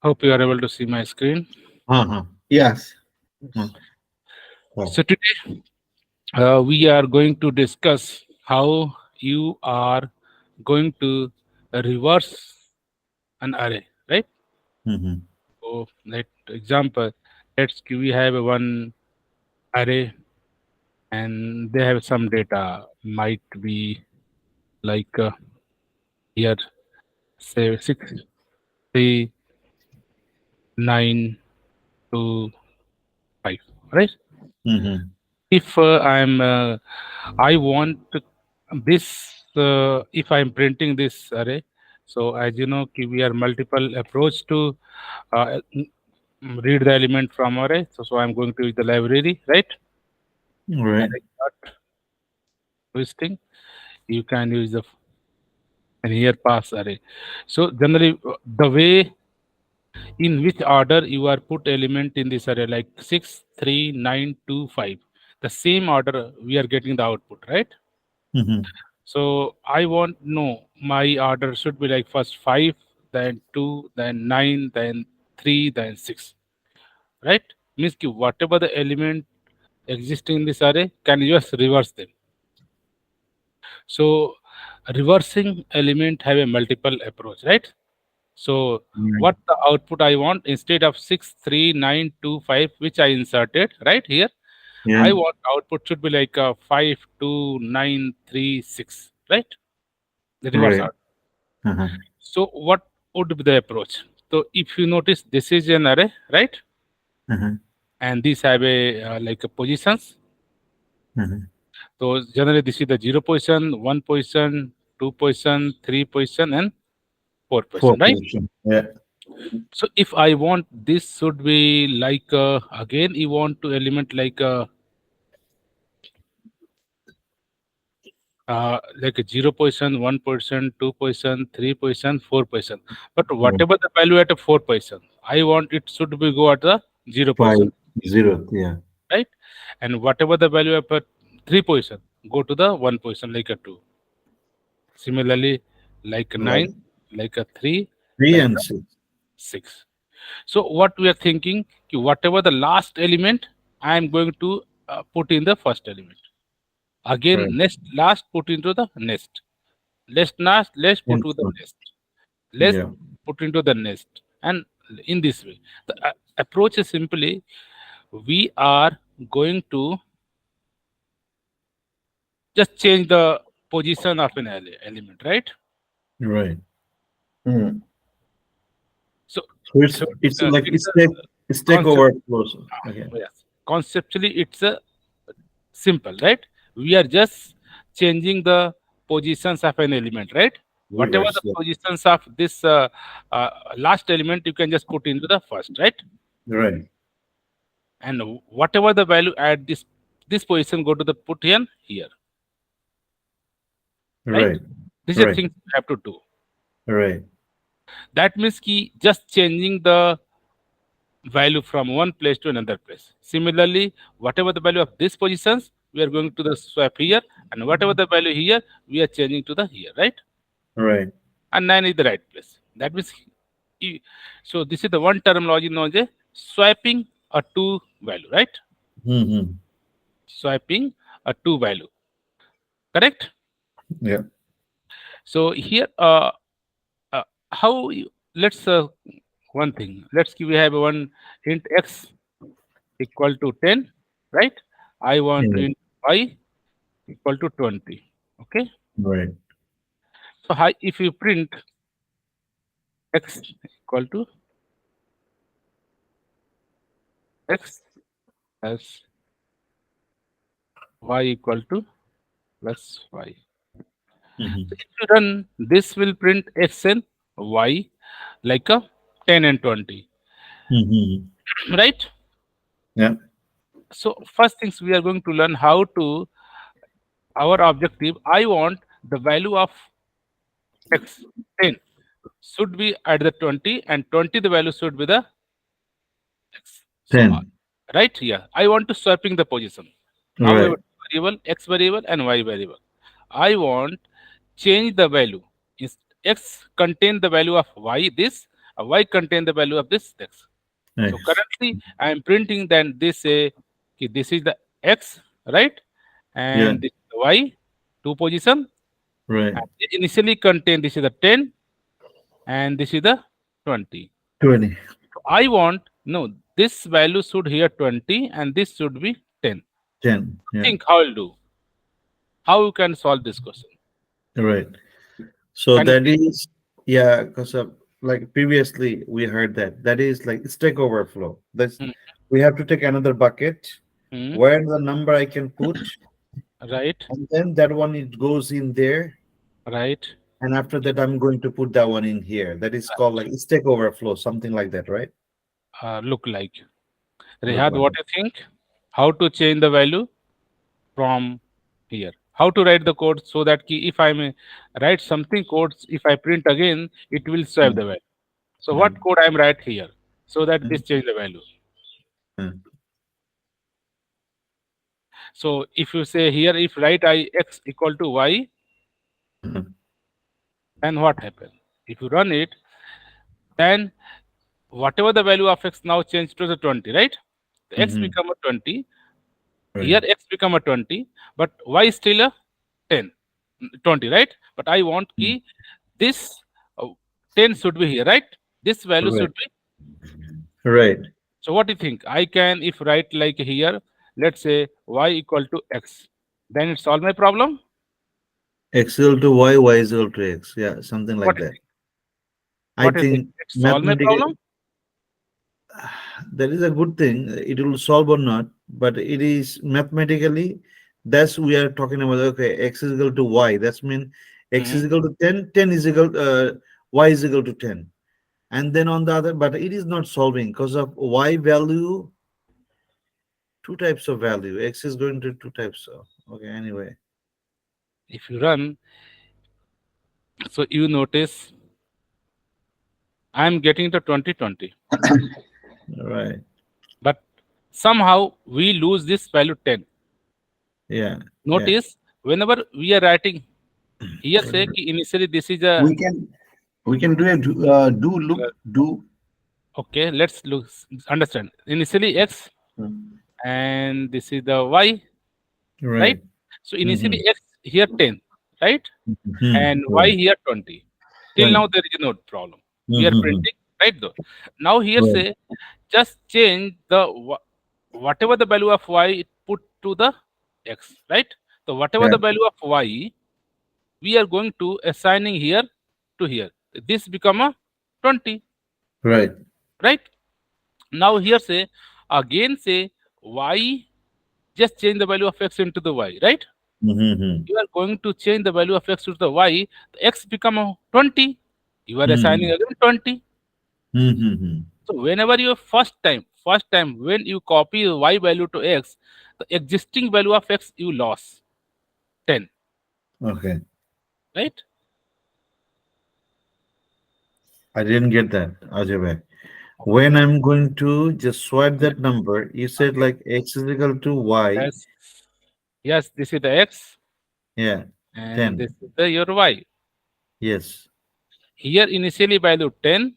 Hope you are able to see my screen. Yes. Uh, oh, So today we are going to discuss how you are going to reverse an array, right? mhm. So, let example, we have one array and they have some data. Might be like here, say 6, 3, 9, 2, 5, right? Mhm. If I want this, if I'm printing this array, so as you know, we are multiple approach to read the element from array. So I'm going to use the library, right? And Right. I start twisting. You can use the and here pass array. So generally, the way in which order you are put element in this array, like 6, 3, 9, 2, 5, the same order we are getting the output, right? Mhm. So I want no, my order should be like first 5, then 2, then 9, then 3, then 6. Right? Means ki whatever the element existing in this array, can you just reverse them. So reversing element have a multiple approach, right? So Right. what the output I want instead of 6, 3, 9, 2, 5, which I inserted right here, I Yeah. want output should be like 5, 2, 9, 3, 6, right? The reverse Right. order. Uh-huh. So what would be the approach? So if you notice, this is an array, right? Uh-huh. And these have a like a positions. Uh-huh. So generally, this is the 0 position, 1 position, 2 position, 3 position, and 4 position, right? 4%. Yeah. So if I want this should be like again you want to element like a 0 position, 1 position, 2 position, 3 position, 4 position. But Right. whatever the value at a 4 position, I want it should be go at the 0 position, 5, 0. Yeah. right? And whatever the value of a 3 position, go to the 1 position like a 2. Similarly, like a Like 9, like a 3, 3 like and a 6. 6. So what we are thinking, ki whatever the last element, I am going to put in the first element. Again, Right. next last put into the next. Let's put And to the so, next. Let's yeah. put into the next. And in this way, the approach is simply we are going to just change the position of an element, right? Right. Mm. So, So it's like it's a it's take concept. over closer. Okay. Yes, conceptually it's a simple, right? We are just changing the positions of an element, right? Whatever Reverse. the Yeah. positions of this last element, you can just put into the first, right? Right. And whatever the value at this position, go to the put here, right? Right. These are Right. things you have to do. Right. That means ki just changing the value from one place to another place. Similarly, whatever the value of these positions, we are going to the swap here, and whatever the value here, we are changing to the here, right? Right. And 9 is the right place. That means, so this is the one terminology known as swapping a two value, right? Mm-hmm. Swapping a two value, correct? Yeah. So here, how let's one thing. Let's give we have one int x equal to 10, right? I want to Yeah. int y equal to 20. Okay. Right. So if you print x equal to x as y equal to plus y. Mm-hmm. So if you run this will print x and y like a 10 and 20, Mm-hmm. right? Yeah. So first things we are going to learn how to our objective. I want the value of x 10 should be at the 20 and 20 the value should be the x. So 10. right here, I want to swapping the position. Now we have Right. variable, x variable and y variable. I want change the value. X contain the value of y this y contain the value of this x. So Yes. currently I am printing then this say this is the x, right? Yeah. And this is the y, two position. Right. And it initially contain this is the 10 and this is the 20. 20. So I want no this value should here 20 and this should be 10. 10. Yeah. Think how I'll do. How you can solve this question? Right. So Can you that think? is, yeah, because like previously we heard that that is like stack overflow. That's Hmm, we have to take another bucket hmm, where the number I can put, right, and then that one it goes in there, right, and after that I'm going to put that one in here. That is called right. like stack overflow, something like that, right? Look like. Look Rehad, like what it. do you think? How to change the value from here? How to write the code so that if I may write something codes, if I print again, it will save Mm, the value. So what mm, code I am write here so that this mm, change the value? mm, So if you say here, if write I x equal to y, mm, then what happen? If you run it, then whatever the value of x now changed to the 20, right? The x mhm. become a 20. Right. Here x become a 20, but y is still a 10, 20, right? But I want Mm. key this 10 should be here, right? This value Right. should be. Right. So what do you think? I can if write like here, let's say y equal to x, then it solve my problem. X equal to Y, Y is equal to X. Yeah, something What like do you that. think? I What do you think? think It solve my mathematically problem. that is a good thing. It will solve or not, but it is mathematically that's we are talking about. Okay, X is equal to Y. That's mean X Mhm. is equal to 10, 10 is equal Y is equal to 10. And then on the other, but it is not solving because of Y value, two types of value. X is going to two types of. Okay, anyway. If you run, so you notice I am getting the 2020, Right. but somehow we lose this value 10. Yeah. Yeah. Notice whenever we are writing here, say ki initially this is a We can do a do loop do. okay. Let's look understand. Initially x Mm. and this is the y, right? Right. So Mm-hmm. initially x here 10, right? Mm-hmm. And y Right. here 20. Till 20. now there is no problem. We are Mm-hmm. printing, right? Though. Now here Right. say just change the whatever the value of y put to the x, right? So whatever Yeah. the value of y, we are going to assigning here to here. This become a 20, Right. right? Now here say again say y just change the value of x into the y, right? Mm-hmm. You are going to change the value of x to the y, the x become a 20. You are assigning Mm-hmm. again 20. Mm-hmm. So whenever you first time when you copy y value to x, the existing value of x you lost 10, Okay. right? I didn't get that, Ajay. When I'm going to just swipe Let that number, you said again. like X is equal to Y. Yes, yes, this is the x Yeah. and 10. this is the your y. Yes. Here initially value 10,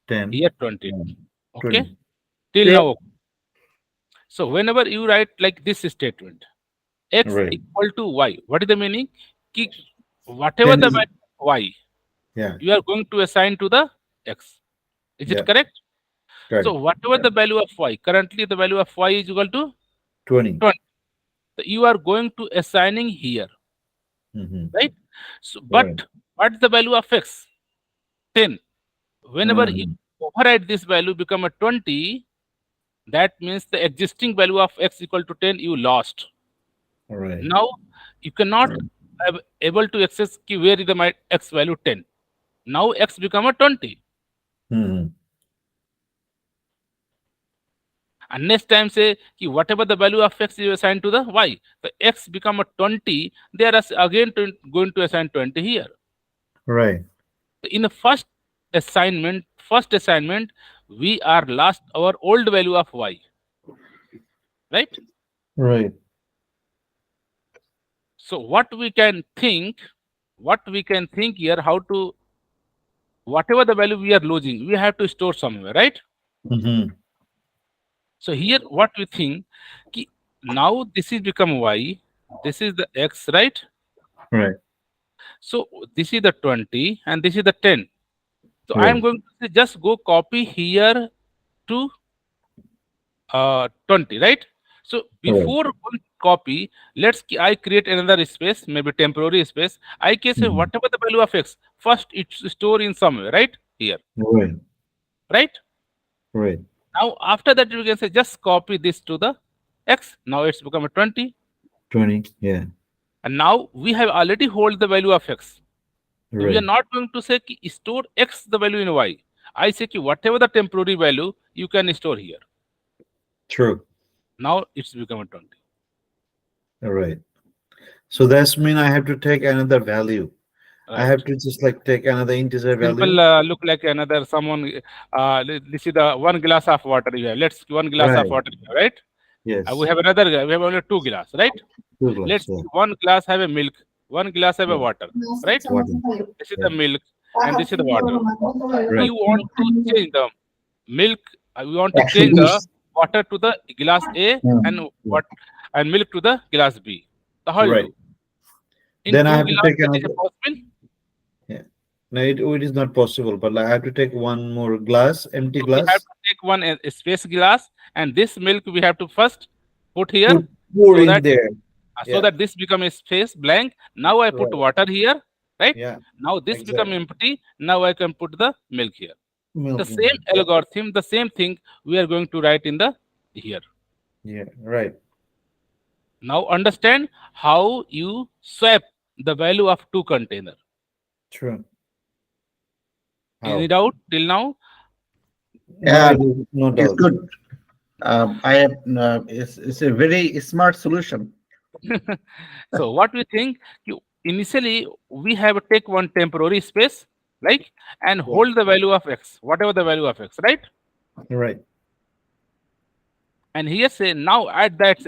10. here 20. 10. Okay, 20. till Yeah. now. So whenever you write like this statement, x Right. equal to y, what is the meaning? Ki whatever 10 the is, value of y, yeah. you are going to assign to the x. Is it Yeah. correct? So Correct. whatever Yeah. the value of y, currently the value of y is equal to 20. 20. So you are going to assigning here, Mm-hmm. right? So Right. what's the value of x? 10. Whenever you Mm-hmm. override this value become a 20, that means the existing value of x equal to 10 you lost. Right. Now you cannot able to access ki where is the my x value 10. Now x become a 20. Mm-hmm. And next time say ki whatever the value of x you assign to the y, the x become a 20, there is again going to assign 20 here. Right. In the first assignment, we are lost our old value of y, right? Right. So what we can think here how to whatever the value we are losing, we have to store somewhere, right? Mm-hmm. So here what we think, ki now this is become y, this is the x, right? Right. So this is the 20 and this is the 10. So I am Right. going to say just go copy here to 20, right? So Right. before one copy, I create another space, maybe temporary space. I can say Mm-hmm. whatever the value of x, first it's store in somewhere, right? Here, Right. right? Right. Now after that you can say just copy this to the x. Now it's become a 20. 20. Yeah. And now we have already hold the value of x. So we are Right. not going to say ki store x the value in y. I say ki whatever the temporary value you can store here. True. Now it's become a 20. All right. So that's mean I have to take another value. I Right. have to just like take another integer value. Simple look like another someone. This is the one glass of water you have. Let's one glass of Right. water, you have, right? We Yes. have another. We have only two glass, right? Douglas. Let's Yeah. see, one glass have a milk, one glass have a Yeah. water, right? Water. This is the Yeah. milk, and this is the water. Right. You want to change the milk. We want to change Actually, the water to the glass A and Yeah. what and milk to the glass B. So how you Right. do? In Then I two have to glass, take it is another. possible. Yeah. No, it is not possible. But like, I have to take one more glass, empty So we have glass. to take one space glass, and this milk we have to first put here Put pour so in that there. so Yeah. that this become a space blank. Now I put Right. water here, right? Yeah. Now this become Exactly. empty. Now I can put the milk here. The Milk in same here. Yeah. algorithm, the same thing we are going to write in the here. Yeah. Right. Now understand how you swap the value of two container. True. Any How? doubt till now? No, yeah, no it's doubt. good. I have. It's a very smart solution. So what we think, initially we have to take one temporary space, like, and Yeah. hold the value of x, whatever the value of x, right? Right. And here say now add that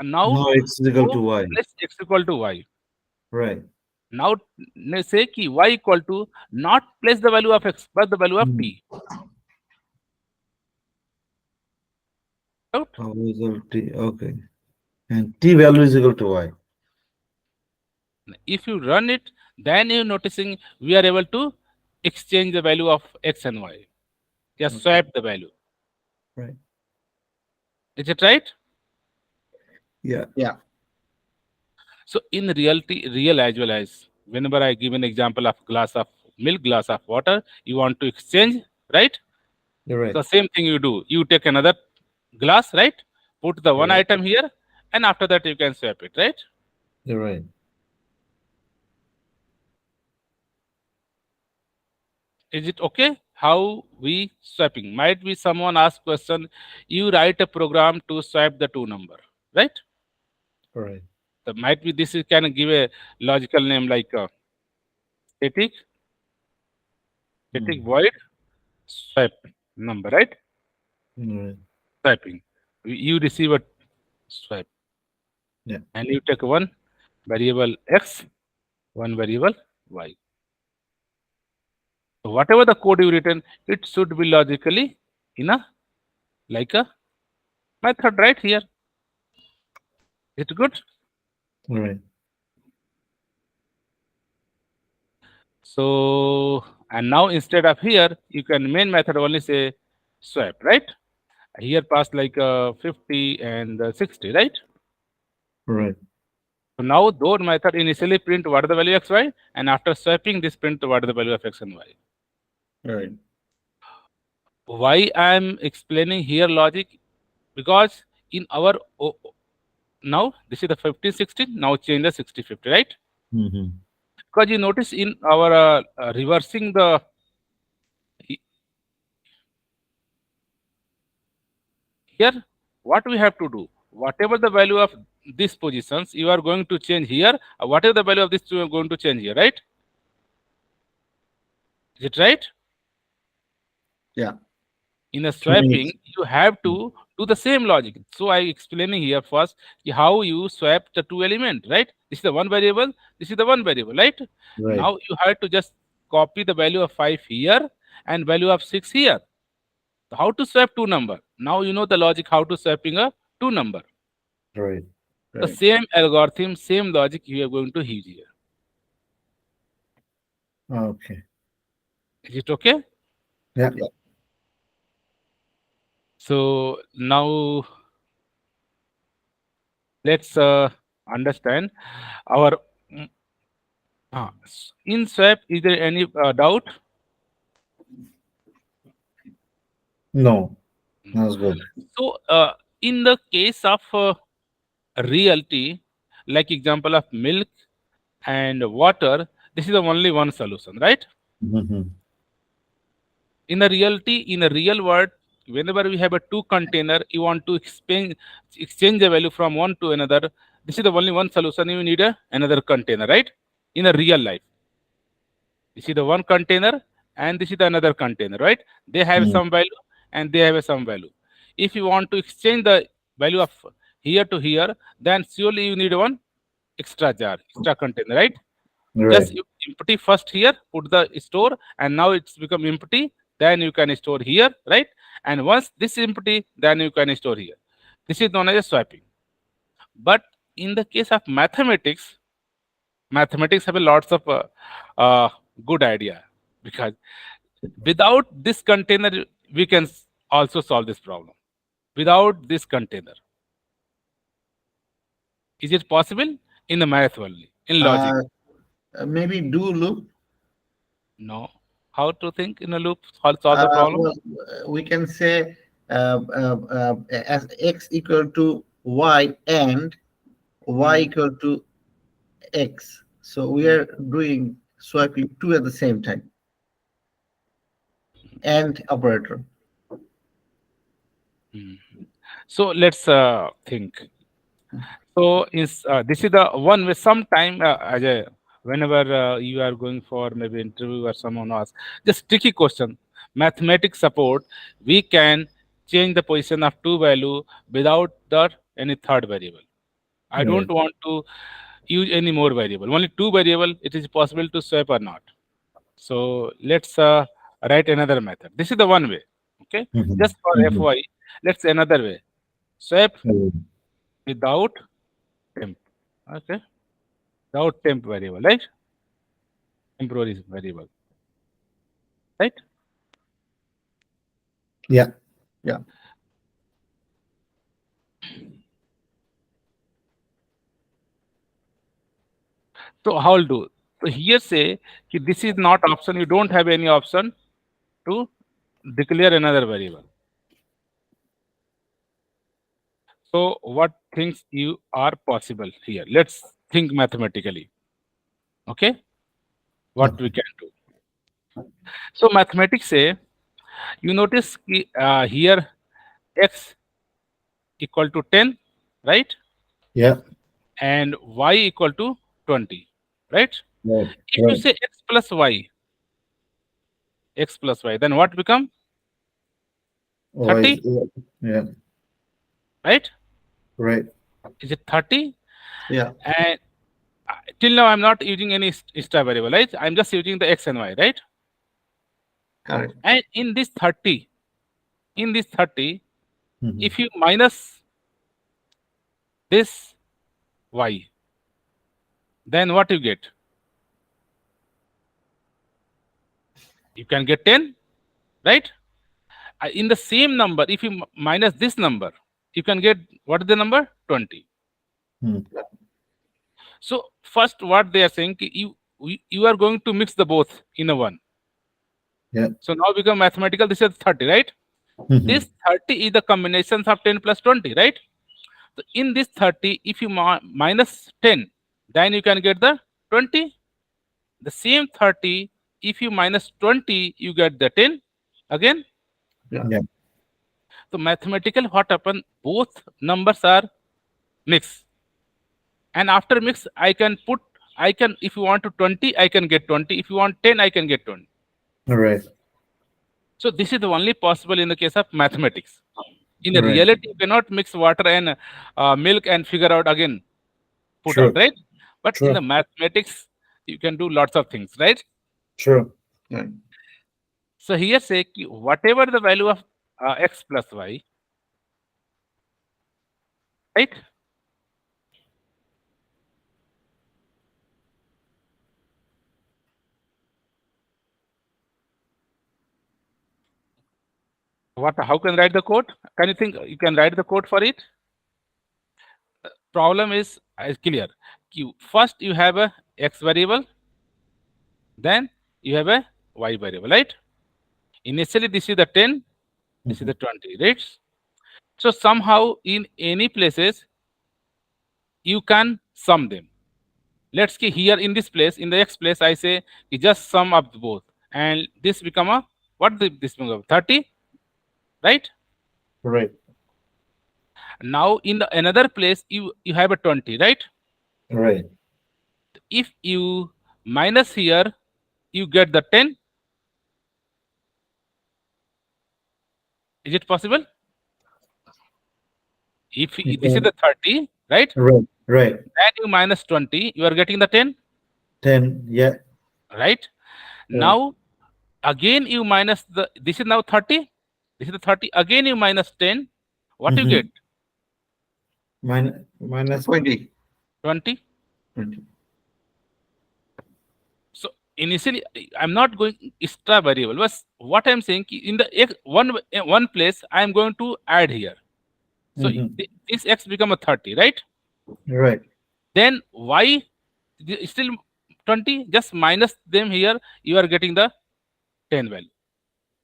now No, it's equal go to y. place x equal to y. Right. Now say ki y equal to not place the value of x but the value of Mm. t. Out. Oh, equal t. Okay. And t value is equal to y. If you run it, then you're noticing we are able to exchange the value of x and y. Just Okay. swap the value. Right. Is it right? Yeah. Yeah. So in reality, real as well as whenever I give an example of glass of milk, glass of water, you want to exchange, right? You're right. The same thing you do. You take another glass, right? Put the You're one right. item here, and after that you can swap it, right? You're right. Is it okay? How we swapping? Might be someone ask question. You write a program to swap the two number, right? All right. So might be this is can give a logical name like static, static Mm. void swap number, right? All right. Swiping. You receive a swipe, Yeah. and you take one variable x, one variable y. So whatever the code you written, it should be logically in a like a method right here. Is it good? All right. So and now instead of here, you can main method only say swap, right? Here pass like 50 and 60, right? All right. So now those method initially print what is the value x y, and after swapping this print what is the value of x and y. All right. Why I am explaining here logic? Because in our now this is the 50 60, now change the 60 50, right? Mm-hmm. Because you notice in our reversing the here, what we have to do, whatever the value of these positions you are going to change here, whatever the value of this you are going to change here, right? Is it right? Yeah. In a So many. swapping you have to do the same logic. So I explaining here first how you swap the two element, right? This is the one variable, this is the one variable, right? Right. Now you have to just copy the value of 5 here and value of 6 here. So how to swap two number? Now you know the logic how to swapping a two number. Right. The Right. same algorithm, same logic you are going to use here. Okay. Is it okay? Yeah. Yeah. So now let's understand our in swap. Is there any doubt? No. No. That's good. So in the case of realty, like example of milk and water, this is the only one solution, right? Mm-hmm. In a reality, in a real world, whenever we have a two container, you want to exchange the value from one to another. This is the only one solution. You need another container, right? In a real life, this is the one container and this is the another container, right? They have Mm. some value and they have some value. If you want to exchange the value of here to here, then surely you need one extra jar, extra container, right? Right. Just you empty first here, put the store, and now it's become empty. Then you can store here, right? And once this is empty, then you can store here. This is known as swapping. But in the case of mathematics, mathematics have a lots of uh, good idea, because without this container we can also solve this problem. Without this container, is it possible in the math only, in logic? Uh, Maybe do loop. No. How to think in a loop, solve the problem? Well, we can say as x equal to y and y Hmm. equal to x. So we are doing swiping two at the same time. And operator. Hmm. So let's think. So this is the one way. Sometime, Ajay, whenever you are going for maybe interview or someone asks, just tricky question. Mathematics support, we can change the position of two value without the any third variable. I don't Right. want to use any more variable. Only two variable. It is possible to swap or not. So let's write another method. This is the one way. Okay. Mm-hmm. Just for Mm-hmm. FY, let's another way. Swap Right. without temp. Okay. Without temp variable, right? Temporary variable, right? Yeah. Yeah. So how will do? So here say ki this is not option. You don't have any option to declare another variable. So what things you are possible here? Let's think mathematically. Okay, what we Okay. can do. So mathematics say, you notice ki, here x equal to 10, right? Yeah. And y equal to 20, right? Right. If you Right. say x plus y, then what become Oh, 30, yeah. right? Right. Is it 30? Yeah. And till now I'm not using any extra variable, right? I'm just using the x and y, right? Correct. And in this 30, Mm-hmm. if you minus this y, then what you get? You can get 10, right? In the same number, if you minus this number, you can get what is the number? 20. Mm. So first, what they are saying, you are going to mix the both in a one. Yeah. So now become mathematical. This is 30, right? Mm-hmm. This 30 is the combinations of 10 plus 20, right? So in this 30, if you minus 10, then you can get the 20. The same 30, if you minus 20, you get the 10 again. Yeah. Yeah. So mathematical, what happen? Both numbers are mixed, and after mix, I can, if you want to 20, I can get 20. If you want 10, I can get 20. All right. So this is the only possible in the case of mathematics. In the Right. reality, you cannot mix water and milk and figure out again, put out, True. right? But in the True. mathematics, you can do lots of things, right? True. Yeah. So here say कि whatever the value of x plus y, right? What? How can write the code? Can you think you can write the code for it? Problem is clear. First you have a x variable, then you have a y variable, right? Initially this is the 10, this is Mhm. the 20, right? So somehow in any places you can sum them. Let's see here in this place, in the x place, I say you just sum up both, and this become a this become 30, right? Right. Now in the another place you have a 20, right? Right. If you minus here, you get the 10. Is it possible? If this is Okay. the 30, right? Right. Right. And you minus 20, you are getting the 10, 10. Yeah. right? Right. Now again you minus the, this is now 30, this is the 30, again you minus 10, what you get? Mm-hmm. Minus 20. 20. 20. So initially I'm not going extra variable, but what I'm saying in the one place I'm going to add here. So Mm-hmm. this x become a 30, right? Right. Then y still 20, just minus them here, you are getting the 10 value.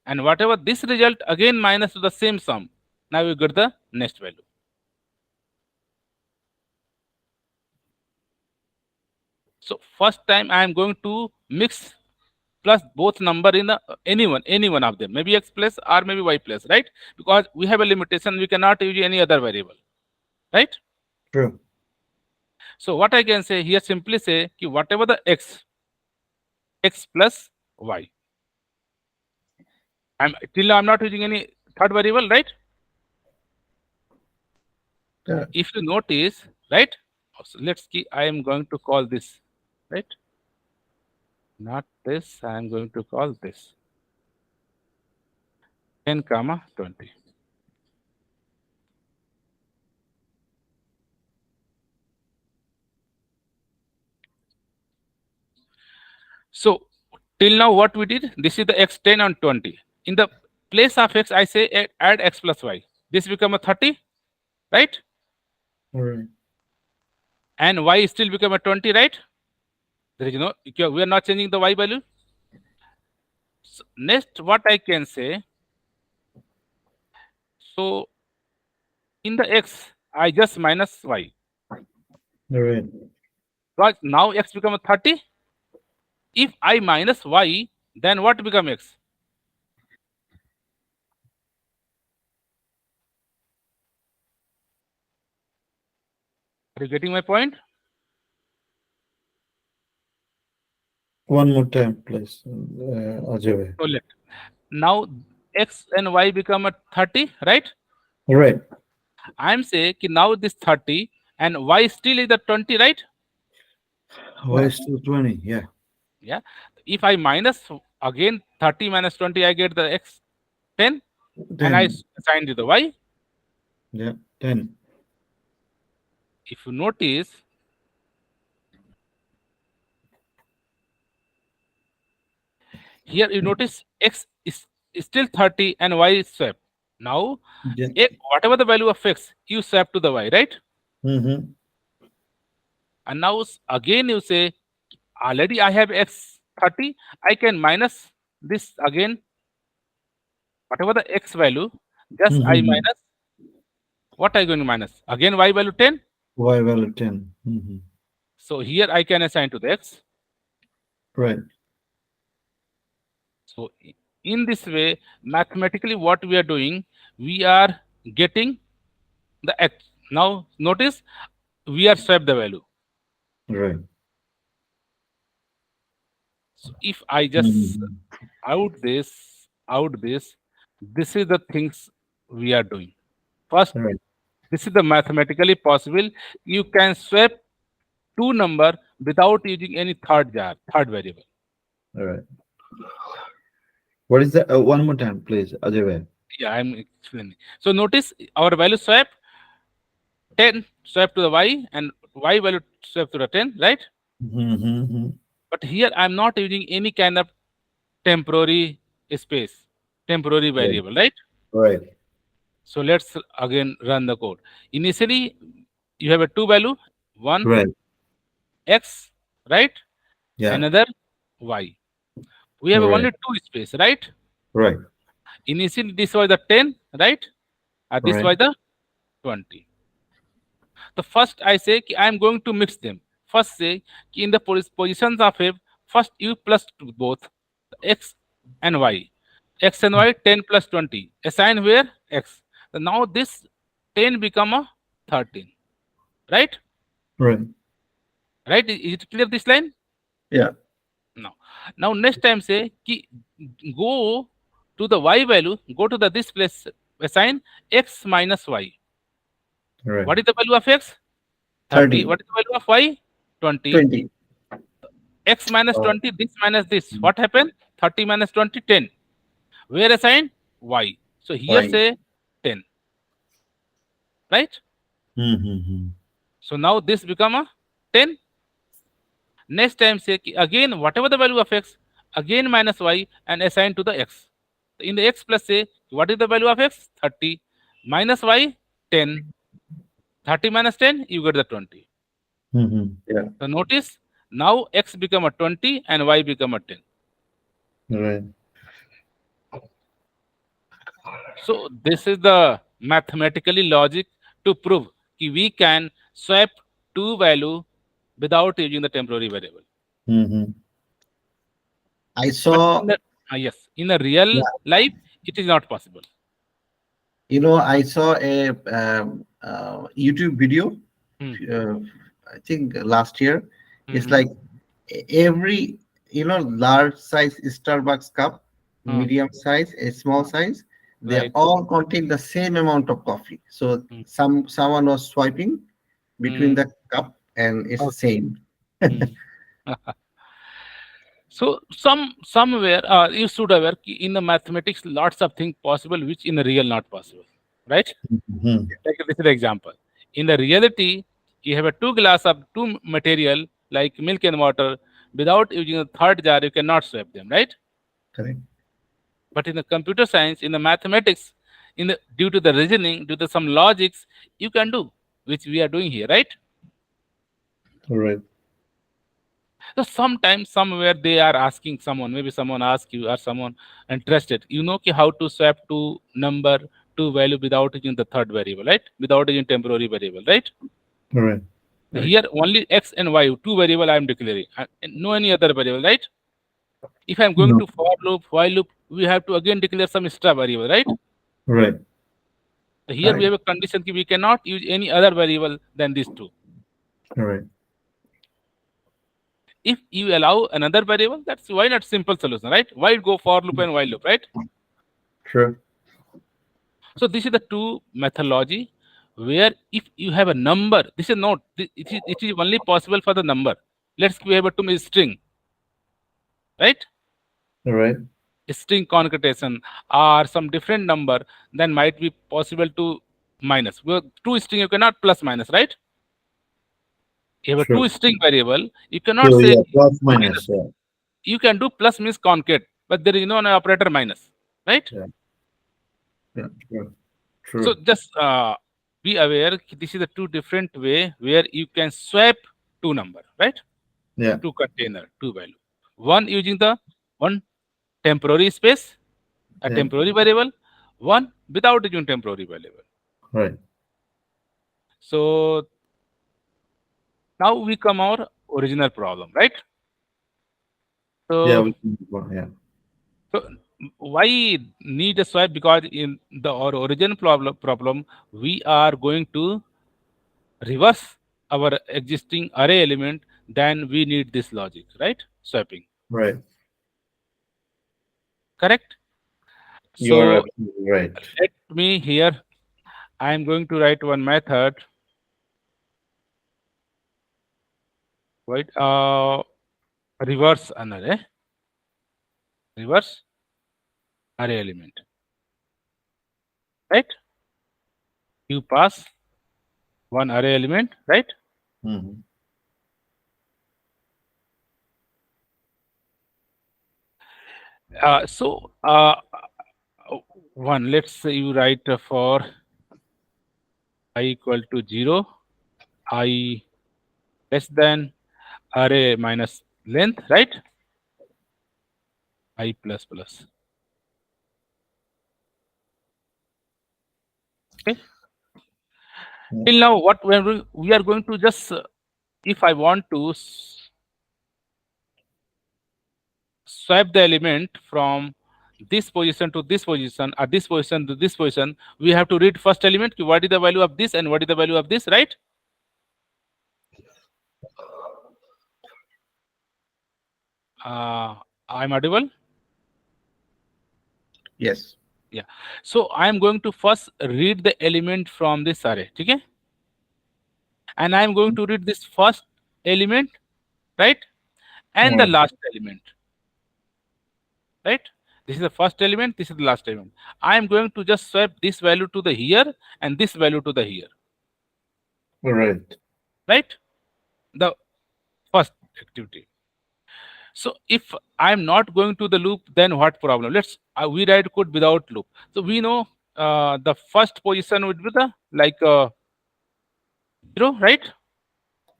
And whatever this result again minus to the same sum, now you get the next value. So first time I am going to mix plus both number in the any one of them, maybe x plus or maybe y plus, right? Because we have a limitation, we cannot use any other variable, right? True. So what I can say here, simply say ki whatever the x plus y, I'm till now I'm not using any third variable, right? Yeah. If you notice, right? So let's see, I am going to call this, right? Not this, I am going to call this 10 comma 20. So till now what we did, this is the x 10 and 20. In the place of x, I say add x plus y. This become a 30, right? Right. And y still become a 20, right? There is no, we are not changing the y value. So next, what I can say, so in the x, I just minus y. Right. Because now x become a 30. If I minus y, then what become x? Are you getting my point? One more time, please, Ajay. So let now x and y become a 30, right? Right. I'm saying ki now this 30 and y still is the 20, right? Why Yeah. is still 20? Yeah. Yeah. If I minus again 30 minus 20, I get the x 10, and I 10. assigned you the y. Yeah. 10. If you notice, here you notice x is still 30 and y is swapped. Now, Yeah. whatever the value of x, you swap to the y, right? Mm-hmm. And now again you say, already I have x 30, I can minus this again, whatever the x value, just I Mm-hmm. minus, what I going to minus? Again y value 10. Y value 10. Mm-hmm. So here I can assign to the x. Right. So in this way, mathematically what we are doing, we are getting the x. Now notice we are swap the value. Right. So if I just Mm-hmm. out this is the things we are doing. First, Right. this is the mathematically possible. You can swap two number without using any third variable. Right. What is the one more time, please, Ajay? Yeah, I'm explaining. So notice our value swap 10 swap to the y and y value swap to the 10, right? Mm-hmm. But here I'm not using any kind of temporary space, temporary Right. variable, right? Right. So let's again run the code. Initially, you have a two value, one Right. x, right? Yeah. Another y. We have Right. only two space, right? Right. Initially, this was the 10, right? This Right. was the 20. The first I say I am going to mix them. First say in the positions of a first you plus to both x and y. X and y 10 plus 20. Assign where x. So now this 10 become a 13. Right? Right. Right? Is it clear this line? Yeah. No. Now next time say go to the y value, go to the this place, assign x minus y. Right. What is the value of x? 30. 30, What is the value of y? 20. 20, X minus Oh. 20, this minus this. What happened? 30 minus 20, 10. Where assigned? Y. So here y. say 10. Right? Mm-hmm. So now this become a 10. Next time say again whatever the value of x, again minus y and assign to the x. In the x plus say what is the value of x? 30 minus y 10. 30 minus 10 you get the 20. Mm-hmm. Yeah. So notice now x become a 20 and y become a 10. Right. So this is the mathematically logic to prove कि we can swap two value without using the temporary variable. Mm-hmm. I But saw, yes, in the real yeah, life, it is not possible. I saw a YouTube video, Hmm, uh, I think last year. hmm, It's hmm, like every, large size Starbucks cup, hmm, medium size, a small size, they right. all contain the same amount of coffee. So Hmm, someone was swiping between hmm, the cup and it's the okay. same. Hmm. So somewhere you should aware कि in the mathematics lots of things possible which in the real not possible, right? Mm-hmm. Like this is the example. In the reality, you have a two glass of two material like milk and water. Without using a third jar, you cannot swap them, right? Correct. But in the computer science, in the mathematics, in the due to the reasoning, due to some logics, you can do, which we are doing here, right? Right. So sometimes somewhere they are asking someone, maybe someone ask you or someone interested, how to swap two number, two value without using the third variable, right? Without using temporary variable, right? Right. Right. Here only x and y, two variable I am declaring, and no any other variable, right? If I am going No. to for loop, while loop, we have to again declare some extra variable, right? Right. So here we Right. have a condition that we cannot use any other variable than these two. Right. If you allow another variable, that's why not simple solution, right? Why go for loop and while loop, right? Sure. So this is the two methodology where if you have a number, this is not, it is only possible for the number. Let's we have a two string, right? Right. String concatenation or some different number, then might be possible to minus. Well, two string you cannot plus minus, right? You have a two Sure. string variable, you cannot So say yeah, plus minus. minus. Yeah. You can do plus means concate, but there is no an operator minus, right? Yeah. Yeah. Sure. So True. just be aware this is the two different way where you can swap two number, right? Yeah. Two container, two value. One using the one temporary space, a Yeah. temporary variable, one without using temporary variable. Right. So now we come our original problem, right? Yeah. So, Yeah. so why need a swap? Because in the our origin problem we are going to reverse our existing array element. Then we need this logic, right? Swapping, Right. correct? You are So absolutely right. let me here. I am going to write one method, right? Reverse an array, reverse array element, right? You pass one array element, right? Mhm. So one, let's say you write for I equal to 0, I less than array minus length, right? I plus plus. Okay. Yeah. Till now, what we are going to just if I want to swap the element from this position to this position or this position to this position, we have to read first element. What is the value of this and what is the value of this, right? I'm audible. Yes. Yeah. So I am going to first read the element from this array, okay? And I am going to read this first element, right? And the Right. last element, right? This is the first element, this is the last element. I am going to just swap this value to the here and this value to the here, Right. right? The first activity. So if I'm not going to the loop, then what problem? Let's we write code without loop. So we know the first position would be the like 0, right?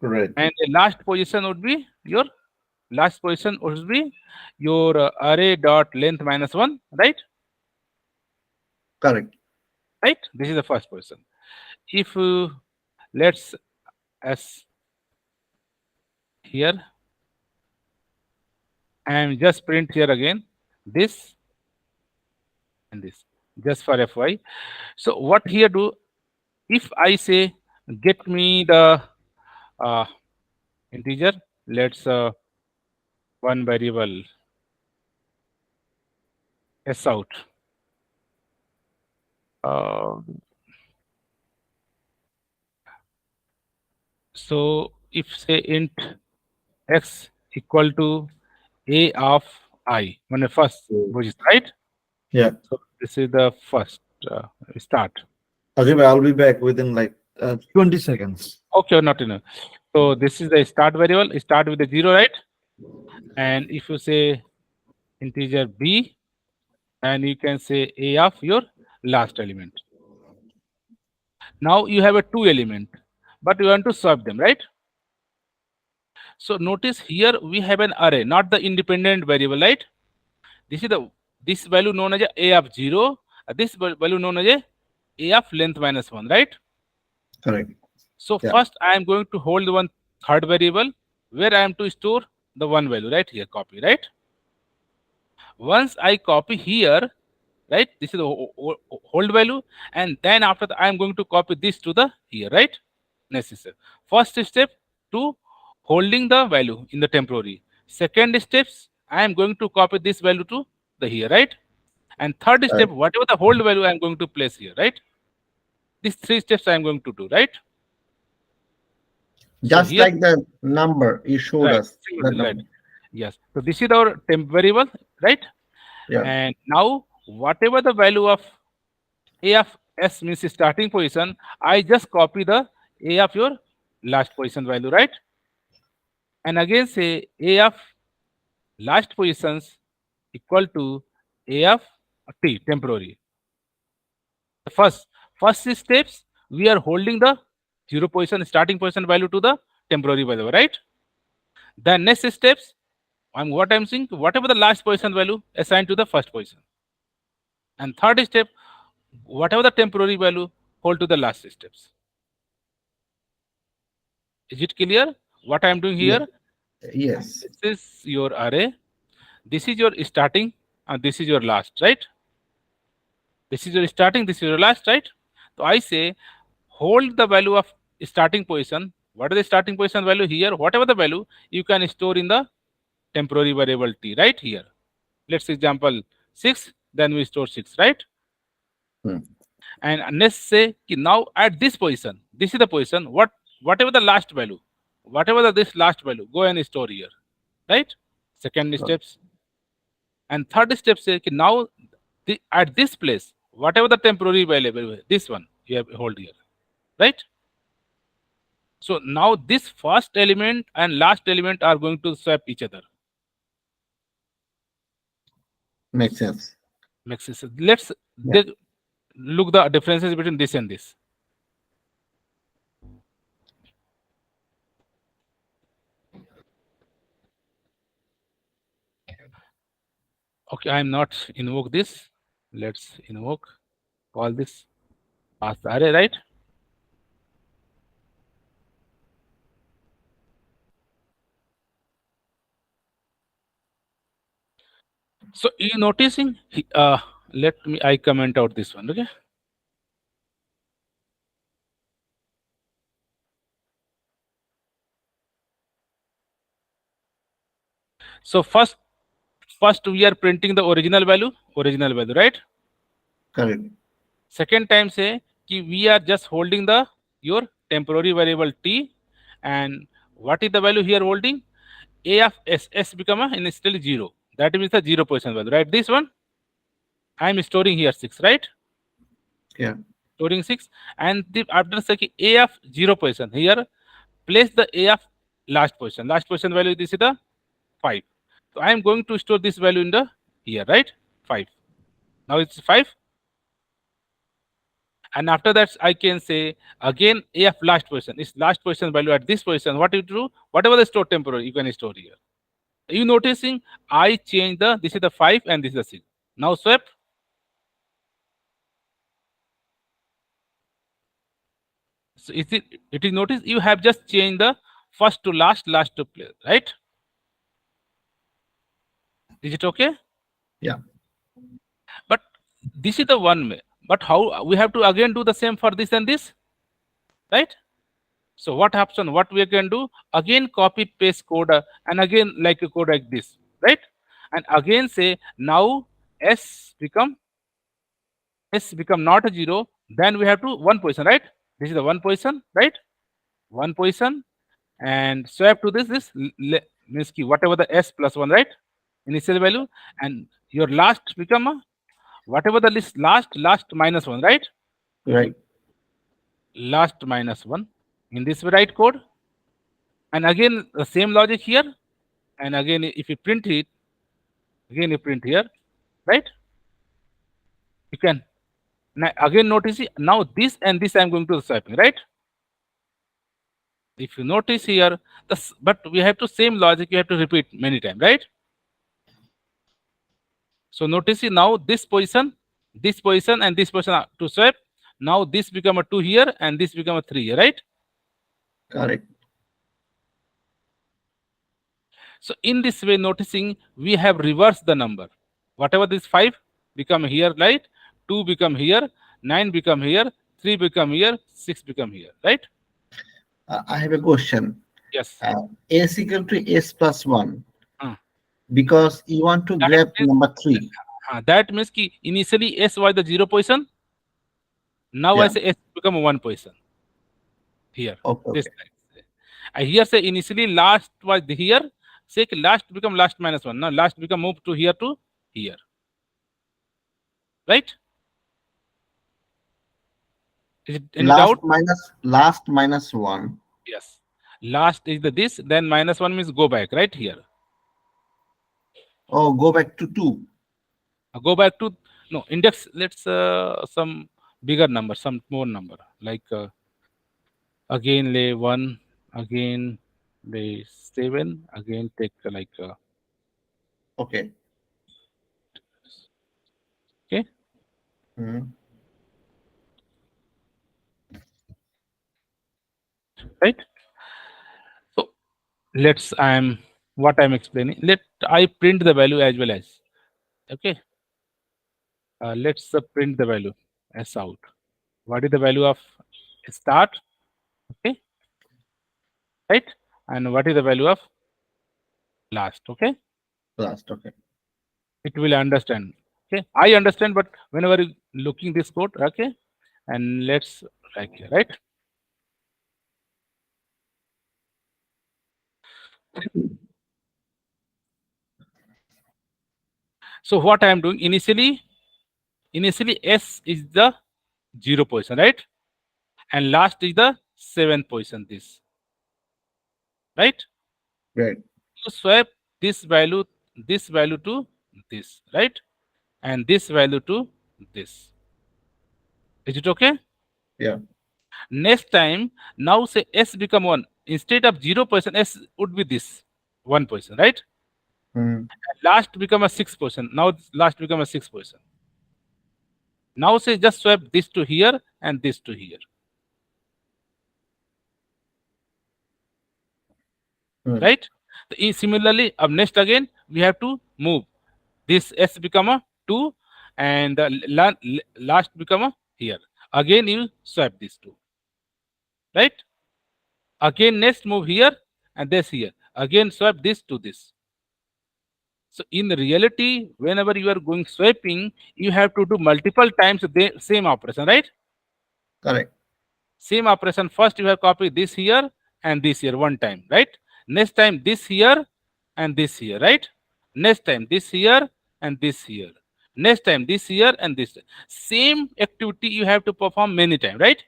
Right. And the last position would be your last position would be your array dot length minus 1, right? Correct. Right? This is the first position. If let's as here, and just print here again this and this, just for FY. So what here do, if I say get me the uh, integer, let's one variable s out. Uh, so if say int x equal to a of I, when the first which is right. Yeah. So this is the first start. Okay, I'll be back within like 20 seconds. Okay, not enough. So this is the start variable. Start with the 0, right? And if you say integer b, and you can say a of your last element. Now you have a two element, but you want to swap them, right? So notice here we have an array, not the independent variable, right? This is the this value known as a of 0, this value known as a of length minus 1, right? Correct. So Yeah. first I am going to hold one third variable where I am to store the one value, right? Here, copy, right? Once I copy here, right? This is the hold value, and then after that I am going to copy this to the here, right? Necessary. First step to holding the value in the temporary. Second steps, I am going to copy this value to the here, right? And third step, Right. whatever the hold value I am going to place here, right? These three steps I am going to do, right? So Just here, like the number you showed right, us, the right. number. Yes. So this is our temp variable, right? Yeah. And now whatever the value of a of s means starting position, I just copy the a of your last position value, right? And again say a of last positions equal to a of t temporary. The first steps we are holding the 0 position starting position value to the temporary value, right? The next steps, what I'm saying, whatever the last position value assigned to the first position. And third step, whatever the temporary value, hold to the last steps. Is it clear what I am doing Yeah. here? Yes. This is your array. This is your starting, and this is your last, right? This is your starting, this is your last, right? So I say hold the value of starting position. What is the starting position value here? Whatever the value you can store in the temporary variable t, right here. Let's example 6, then we store 6, right? Hmm. And let's say now at this position, this is the position, whatever the last value, whatever this last value, go and store here, right? Second Okay. steps. And third step say now at this place, whatever the temporary variable, this one you have hold here, right? So now this first element and last element are going to swap each other. Makes sense. Makes sense. Let's Yeah. look the differences between this and this. Okay, I'm not invoke this. Let's invoke, call this pass the array, right? So you noticing, let me I comment out this one. Okay. So first we are printing the original value, right? Correct. Second time say कि we are just holding the your temporary variable t, and what is the value here holding? A of s become a in still 0. That means the 0% value, right? This one I am storing here 6, right? Yeah. Storing 6, and the after say कि a of 0% here, place the a of last position. Last position value, this is the 5. So I am going to store this value in the here, right? 5. Now it's 5, and after that I can say again a of last position is last position value at this position. What you do? Whatever the store temporary, you can store here. You noticing I change the, this is the 5 and this is the 6. Now swap. So is it is notice you have just changed the first to last, last to place, right? Is it okay? Yeah. But this is the one way. But how we have to again do the same for this and this, right? So what happens? What we can do? Again copy paste code, and again like a code like this, right? And again say now s become not a 0. Then we have to one position, right? This is the one position, right? One position, and swap to this means key whatever the s plus one, right? Initial value, and your last become a, whatever the list last minus one, right? Right. Last minus one. In this way, write code, and again the same logic here, and again if you print it, again you print here, right? You can now again notice it, now this and this I'm going to swapping, right? If you notice here, but we have to same logic, you have to repeat many times, right? So notice it, now this position and this position are to swap. Now this become a 2 here and this become a 3 here, right? Correct. So in this way, noticing we have reversed the number. Whatever this 5 become here, right? 2 become here, 9 become here, 3 become here, 6 become here, right? I have a question. Yes. S equal to s plus 1 Uh, because you want to that grab means number 3. that means ki initially s was the 0 position. Now I Yeah. say s become a 1 position here. Okay. This Okay. time. I here say initially last was here. Say ki last become last minus 1. Now last become moved to here, right? Is it any doubt? Last minus 1. Yes. Last is the this, then minus 1 means go back, right here. Oh, go back to 2. Go back to, no, index, let's some bigger number, some more number. Like again lay 1, again lay 7, again take like Okay. okay, Mhm. right? So let's I'm what I'm explaining. Let I print the value as well as, okay. Let's print the value as out. What is the value of start? Okay, right? And what is the value of last? Okay, Last. Okay. it will understand. Okay, I understand, but whenever you looking this code, okay, and let's like here, right? So what I am doing initially, initially S is the 0 position, right? And last is the 7th position, this, right? Right. You swap this value to this, right? And this value to this. Is it okay? Yeah. Next time, now say S become 1. Instead of 0%, S would be this 1%, right? Mm. Last become a 6%. Now last become a 6%. Now say just swap this to here and this to here, Mm. right? Similarly, up next again we have to move this S become a 2 and the last become a here. Again you swap these two, right? Again next move here and this here. Again swap this to this. So in reality, whenever you are going swiping, you have to do multiple times the same operation, right? Correct. Same operation. First you have copied this here and this here one time, right? Next time this here and this here, right? Next time this here and this here. Next time this here and this. Same activity you have to perform many times, right?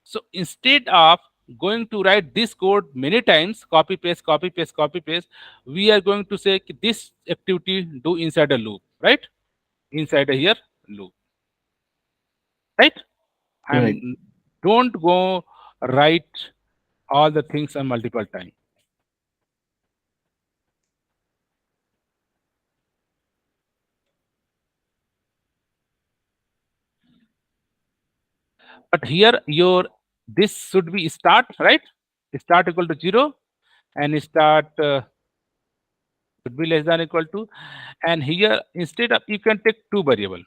So instead of going to write this code many times, copy paste, copy paste, copy paste, we are going to say कि this activity do inside a loop, right? Inside a here loop, right? Right. And don't go write all the things on multiple time. But here your this should be start, right? Start equal to 0 and start should be less than equal to, and here instead of you can take two variable.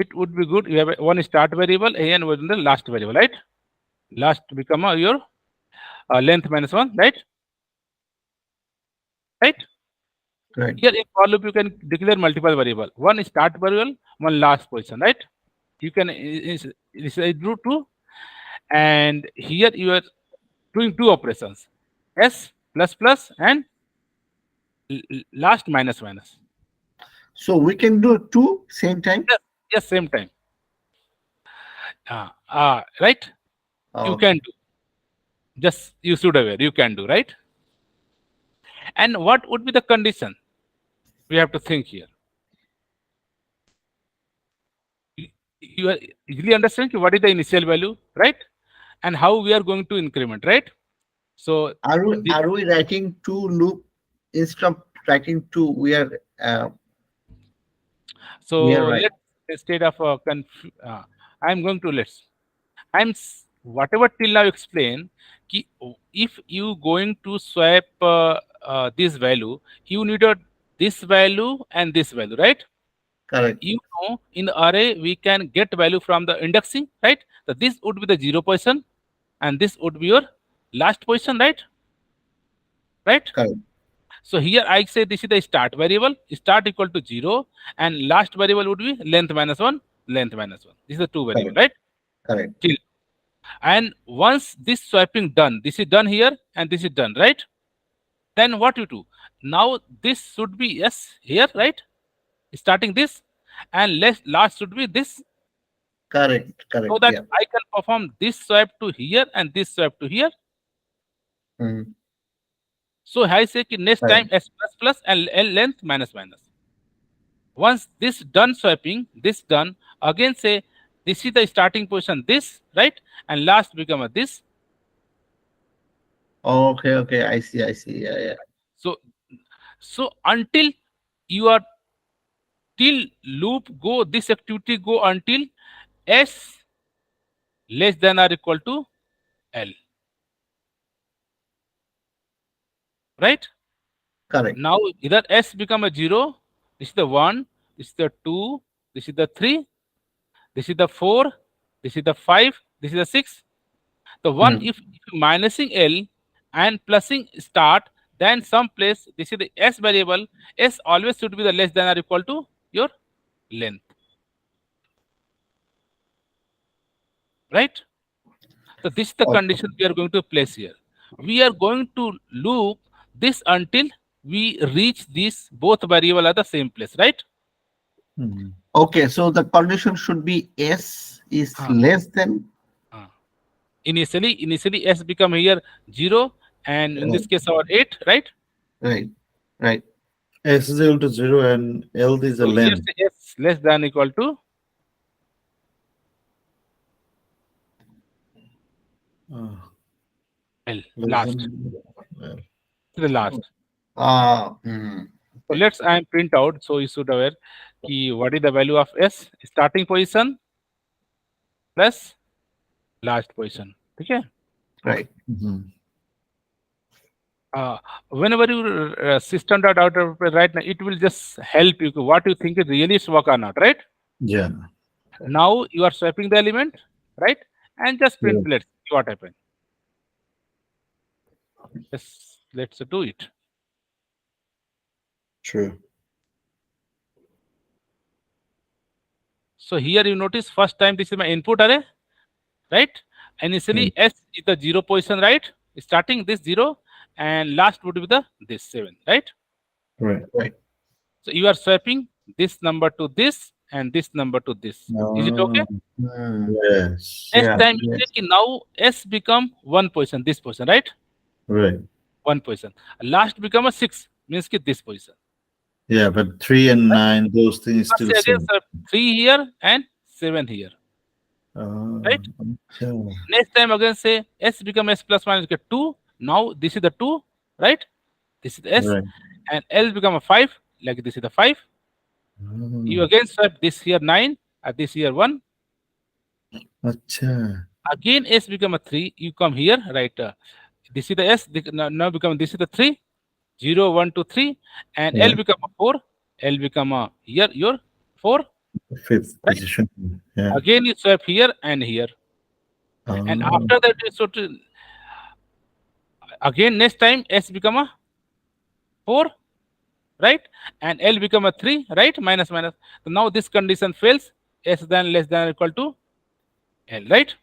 It would be good you have one start variable and one the last variable, right? Last become your length minus 1, right? Right? Right. Here in for loop you can declare multiple variable, one start variable, one last position, right? You can do two, and here you are doing two operations, s plus plus and last minus minus. So we can do two same time. Yes, yes, same time. Right? You Okay. can do. Just you should aware you can do, right? And what would be the condition? We have to think here. You you are easily understand what is the initial value, right? And how we are going to increment, right? So the, Are we writing two loop instead of writing two? We are so right. let's instead of I'm going to whatever till now explain ki, if you going to swap this value, you need this value and this value, right? Correct. You know in the array we can get value from the indexing, right? So this would be the 0 position and this would be your last position, right? Right? Correct. So here I say this is the start variable, start equal to 0 and last variable would be length minus 1, length minus 1. This is the two variable, Correct. right? Correct. Till. And once this swapping done, this is done here and this is done, right? Then what you do? Now this should be yes here, right? Starting this and last should be this, Correct. so Correct. that Yeah. I can perform this swap to here and this swap to here. Mm. So I say ki next time Correct. s plus plus and l length minus minus. Once this done swapping, this done, again say this is the starting position, this, right? And last become a this. Okay. Okay. I see. I see. Yeah. Yeah. So so until you are till loop go, this activity go until s less than or equal to l, right? Correct. Now either s become a 0, this is the 1, this is the 2, this is the 3, this is the 4, this is the 5, this is the 6. The one Mm. if minusing L and plusing start, then some place this is the S variable. S always should be the less than or equal to your length, right? So this is the Okay. condition we are going to place here. We are going to loop this until we reach these both variable at the same place, right? Mhm. Okay, so the condition should be S is Uh, less than. uh. Initially s become here 0, and in this Right, case our 8, right? right, right. X is equal to 0 and L is the So here length. say s less than equal to Uh, l, less last, than, to the last. So Okay. let's I am print out, so you should aware ki what is the value of s starting position plus last position. Okay. Right. mhm. uh, Whenever you system dot out of right now, it will just help you what you think is really is work or not, right? Yeah. Now you are swapping the element, right? And just print, Yeah. let's see what happens. Let's do it. True. So here you notice first time this is my input array, right? Initially Mm. s is the 0 position, right? Starting this 0, and last would be the this 7, right? Right. Right. So you are swapping this number to this and this number to this. Is it okay? Ah, Mm, yes. Next yeah. time you Yes. say ki now s become 1 position, this position, right? Right. 1 position. Last become a 6, means ki this position. Yeah, but 3 and Right? 9, those things First still say again, same. sir, 3 here and 7 here, Ah, right? okay. Next time again say s become s plus minus get 2. Now this is the 2, right? This is the s, Right. and l become a 5, like this is the 5. You Ah, again swap this here 9, this here 1. acha. Again s become a 3. You come here, right? This is the s, now become this is the 3, 0, 1, 2, 3, and Yeah. l become a 4. L become a here your 4, Fifth right? position. Yeah. Again you swap here and here, and Ah, after that you sort of again next time s become a 4, right? And l become a 3, right? Minus minus. So now this condition fails. S than less than or equal to l, right?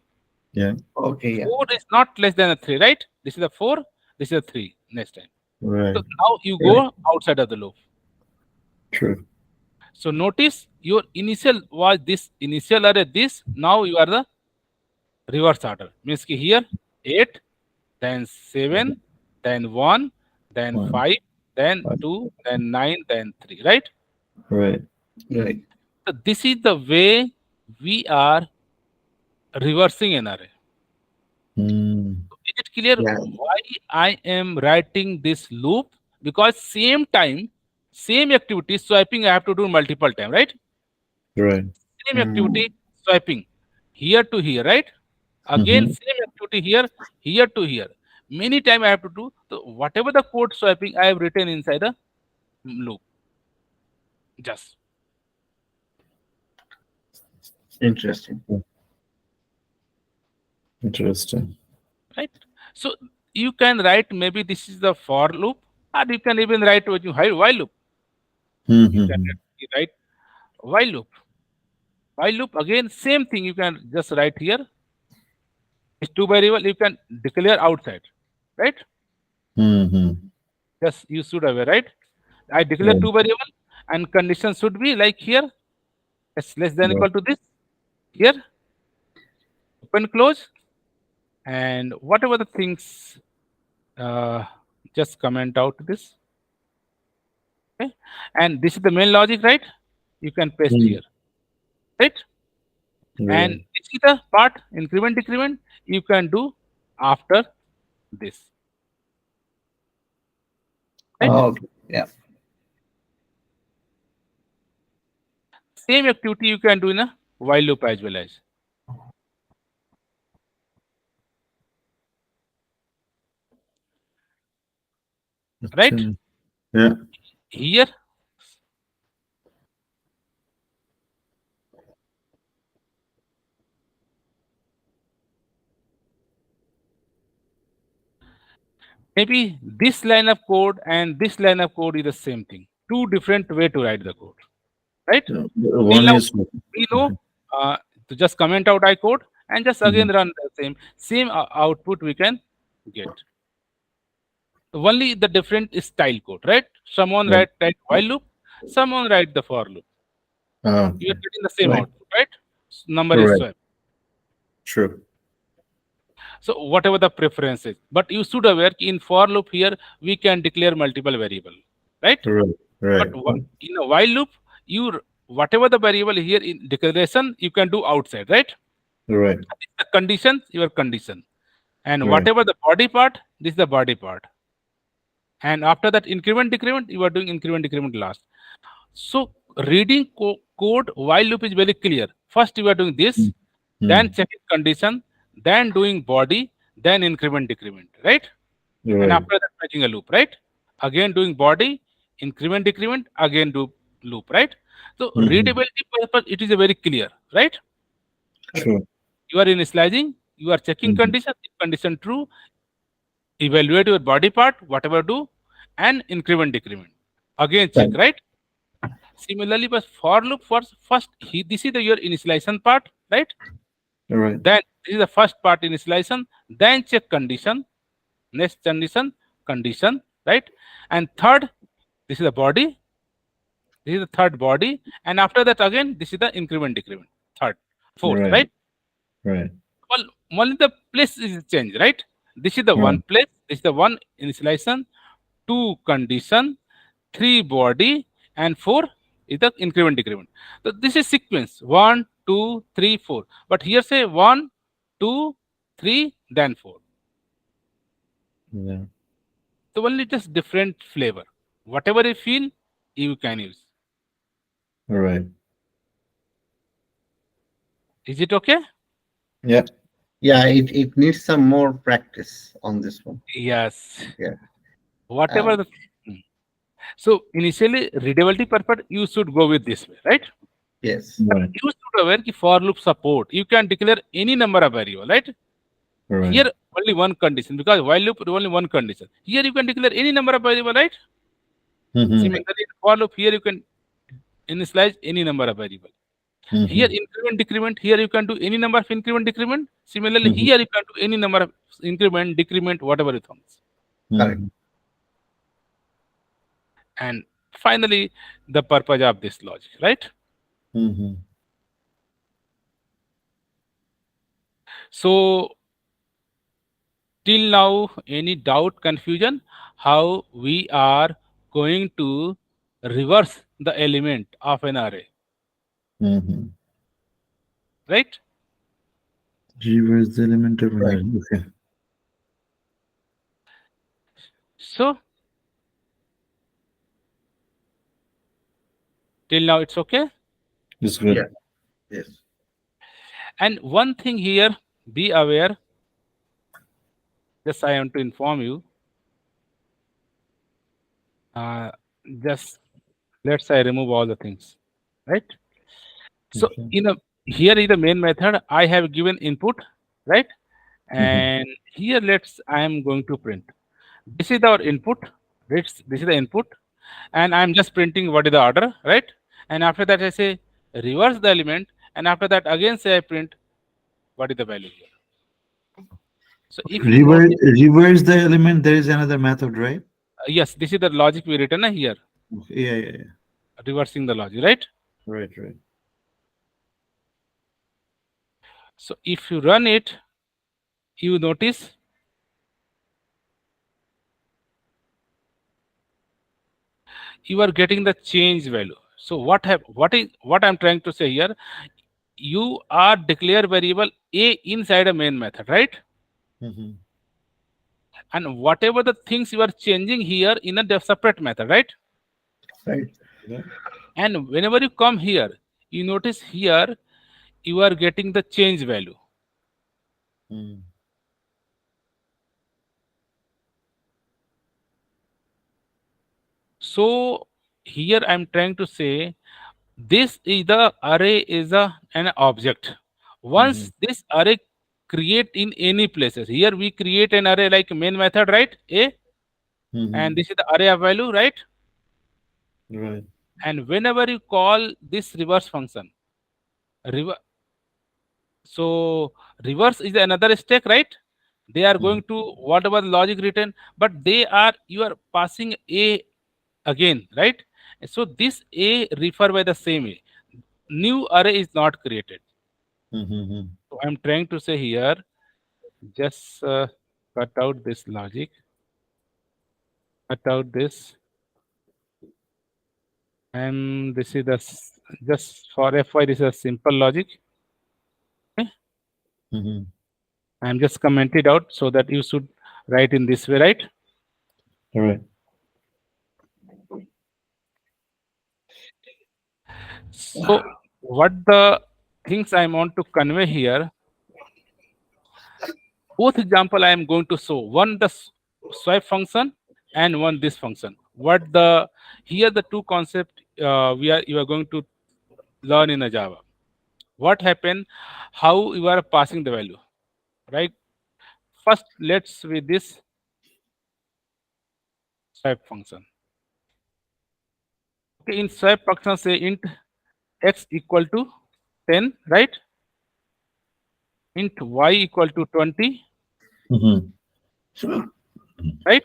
yeah. Okay. Yeah. 4 is not less than a 3, right? This is a 4, this is a 3 next time. So Right. now you Right. go outside of the loop. True. So notice your initial was this initial array this, now you are the reverse order. Means ki here 8, then 7, then 1, then One. 5, then Five. 2, then 9, then 3, right? Right. Right. So this is the way we are reversing an array. Mm. Is it clear Yeah. why I am writing this loop? Because same time, same activity swiping I have to do multiple time, right? Right. Same Mm, activity swiping here to here, right? Again, Mm-hmm. same activity here, here to here. Many time I have to do. So whatever the code swiping I have written inside the loop, just interesting. Interesting. right. So you can write maybe this is the for loop, or you can even write what you while loop. You can Mm-hmm. write while loop. While loop again same thing. You can just write here. It's two variable. You can declare outside, right? Mm-hmm. Just you should have right. I declare Right. two variable, and condition should be like here. S less than Right. equal to this here. Open close, and whatever the things, uh, just comment out this. Okay, and this is the main logic, right? You can paste Mm. here, right? And Right. this is the part increment decrement you can do after this, right? Ah, Okay. Yeah. Same activity you can do in a while loop as well as, right? acha. Yeah. Here maybe this line of code and this line of code is the same thing. Two different way to write the code, right? Till One now is we know, to just comment out I code and just again Mhm. run the same output we can get. Only the different is style code, right? Someone Right. write while loop, someone write the for loop. You are Okay. getting the same Right. output, right? Number is Right. same. True. So whatever the preference is, but you should aware in for loop here we can declare multiple variable, right? Right. But Right. in a while loop, whatever the variable here in declaration you can do outside, right? Right. The condition, your condition, and Right. whatever the body part, this is the body part, and after that increment decrement, you are doing increment decrement last. So reading code while loop is very clear. First you are doing this, Mm. then Mm. checking condition, then doing body, then increment decrement, right? And Right. after that making a loop, right? Again doing body, increment decrement, again do loop, right? So Mm-hmm. readability purpose, it is a very clear, right? True. You are in slicing, you are checking Mm-hmm. condition, if condition true, evaluate your body part, whatever do, and increment decrement. Again check, Right. right? Similarly, but for loop first this is the your initialization part, right? Right. Then this is the first part initialization, then check condition, next condition, condition, right? And third, this is the body, this is the third body, and after that again this is the increment decrement, third, fourth, Right. right? Right. Well, only the place is changed, right? This is the Right. one place, this is the one initialization, two condition, three body, and four is the increment decrement. So this is sequence one, two, three, four. But here say one, two, three, then four. Yeah. So only just different flavor. Whatever you feel, you can use. Right. Is it okay? Yeah. Yeah, it needs some more practice on this one. Yes. Yeah. Whatever Um, the. So initially readability purpose, you should go with this way, right? yes. But Right. you should aware ki for loop support. You can declare any number of variable, right? Right. Here only one condition because while loop only one condition. Here you can declare any number of variable, right? Mm-hmm. Right. Similarly, for loop here you can initialize any number of variable. Here Mm-hmm. increment decrement. Here you can do any number of increment decrement. Similarly, Mm-hmm. here you can do any number of increment decrement whatever it comes. Correct. Mm-hmm. And finally, the purpose of this logic, right? Mm-hmm. So till now, any doubt, confusion, how we are going to reverse the element of an array, Mm-hmm. right? Reverse the element of Right. an okay. So till now it's okay. It's Yeah. good. Yes. And one thing here, be aware, just I want to inform you, uh, just let's say remove all the things, right? So Okay. in a here is the main method. I have given input, right? Mm-hmm. And here I am going to print. This is our input. This is the input, and I'm just printing what is the order, right? And after that I say reverse the element, and after that again say I print what is the value here. So if you Reverse, notice, reverse the element. There is another method, right? yes, this is the logic we written here, Okay. Yeah. Yeah. Yeah. reversing the logic, right? Right. Right. So if you run it, you notice you are getting the change value. So what I'm trying to say here, you are declare variable a inside a main method, right? Mm-hmm. And whatever the things you are changing here in a separate method, right? Right. Yeah. And whenever you come here, you notice here you are getting the change value. Mm. So here I'm trying to say this is the array is an object. Mm-hmm. Once this array create in any places, here we create an array like main method, right? A, Mm-hmm. and this is the array of value, right? Right. And whenever you call this reverse function, rever- so reverse is another stack, right? They are Mm-hmm. going to whatever logic written, but they are you are passing a again, right? So this a refer by the same a. new array is not created. Mm-hmm. So I'm trying to say here, just cut out this logic, cut out this, and this is the just for FY. This is a simple logic. Okay? Mm-hmm. I'm just commented out so that you should write in this way, right? All right. So what the things I want to convey here, both example I am going to show, one the swipe function and one this function. What the here the two concept you are going to learn in a Java. What happened? How you are passing the value, right? First, let's with this swipe function. Okay, in swipe function, say int x equal to 10, right? Int y equal to 20, Mm-hmm. right?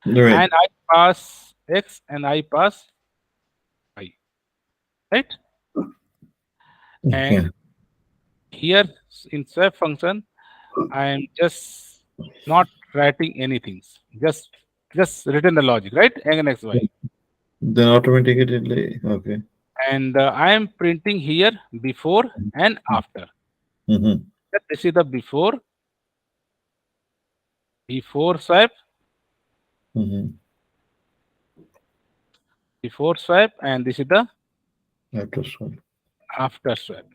All right. And I pass x and I pass y, right? Okay. And here in swipe function, I am just not writing anything. Just written the logic, right? N x y. Then automatically, okay. And I am printing here before and after. Mm-hmm. This is the before swipe, Mm-hmm. before swipe, and this is the After all. after swipe.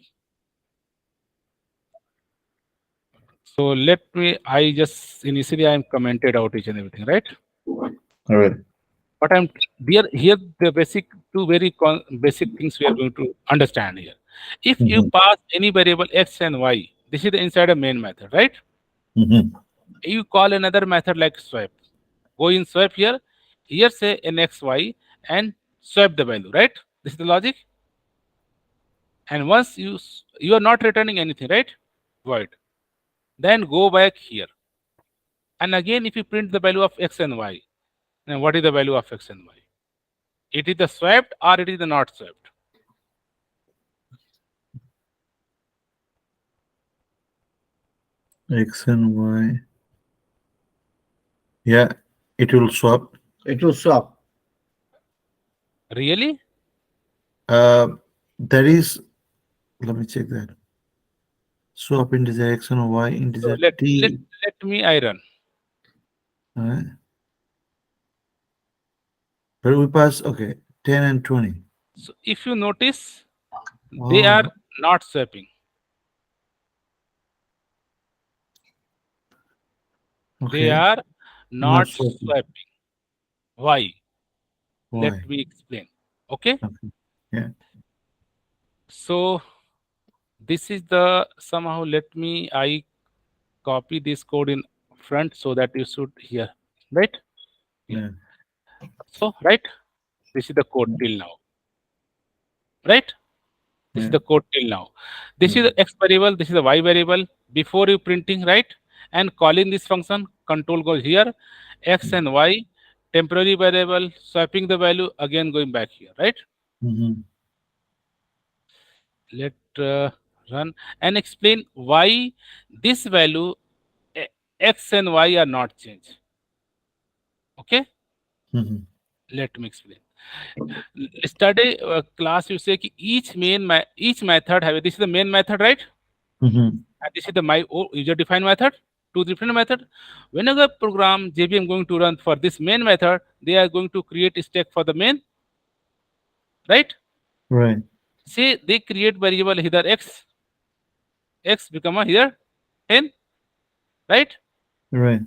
So let me, I just initially I am commented out each and everything, right? All right. But I'm here the basic two very basic things we are going to understand here. If you Mm-hmm. pass any variable x and y, this is the inside a main method, right? Mm-hmm. You call another method like swipe. Go in swipe here. Here say an x y and swipe the value, right? This is the logic. And once you are not returning anything, right? Void. Then go back here. And again, if you print the value of x and y, then what is the value of x and y? It is the swiped or it is the not swiped. X and Y. Yeah, it will swap. It will swap. Really? Uh, that is, let me check that. Swap integer X and Y So integer let T. let me I run. All right. But we pass, okay, 10 and 20. So if you notice, they are Oh, not swapping. They okay. are Not not swapping. swapping. Why? Why? Let me explain. Okay. Okay. Yeah. So this is the somehow let me I copy this code in front so that you should hear, right? Yeah. Yeah. So right, this is the code till now, right? This is Yeah. the code till now. This is Mm. the x variable, this is the y variable. Before you printing, right? And calling this function, control goes here, x and y, temporary variable, swapping the value, again going back here, right? Mm-hmm. Let run and explain why this value x and y are not changed. Okay, Mm-hmm. let me explain. Yesterday class you say ki each method have this is the main method, right? Mm-hmm. And this is the my user defined method. Two different method. Whenever program JVM going to run for this main method, they are going to create a stack for the main, right? Right. Say they create variable here x become a here 10, right? Right.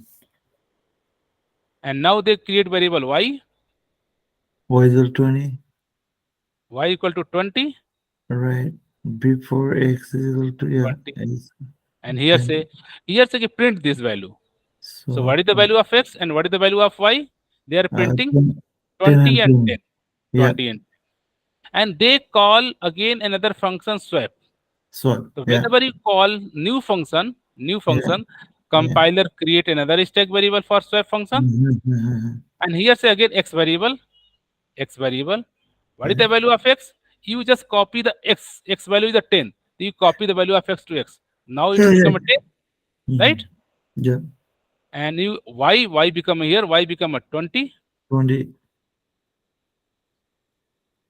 And now they create variable Y is equal 20. y equal to 20, Right. Before X is equal to, yeah. 20. X And 10. here say print this value. So So, what is the value of x and what is the value of y? They are printing 10, 10 20 and and 20. 10. Yeah. 20 and they call again another function swap. So, So yeah. whenever you call new Yeah. function, Yeah. compiler create another stack variable for swap function. Mm-hmm. And here say again x variable. What is Yeah. the value of x? you just copy the x value is a 10. You copy the value of x to x. Now it Yeah, will yeah. become a 10, right? Mhm. Yeah. And you y become here, y become a 20, 20.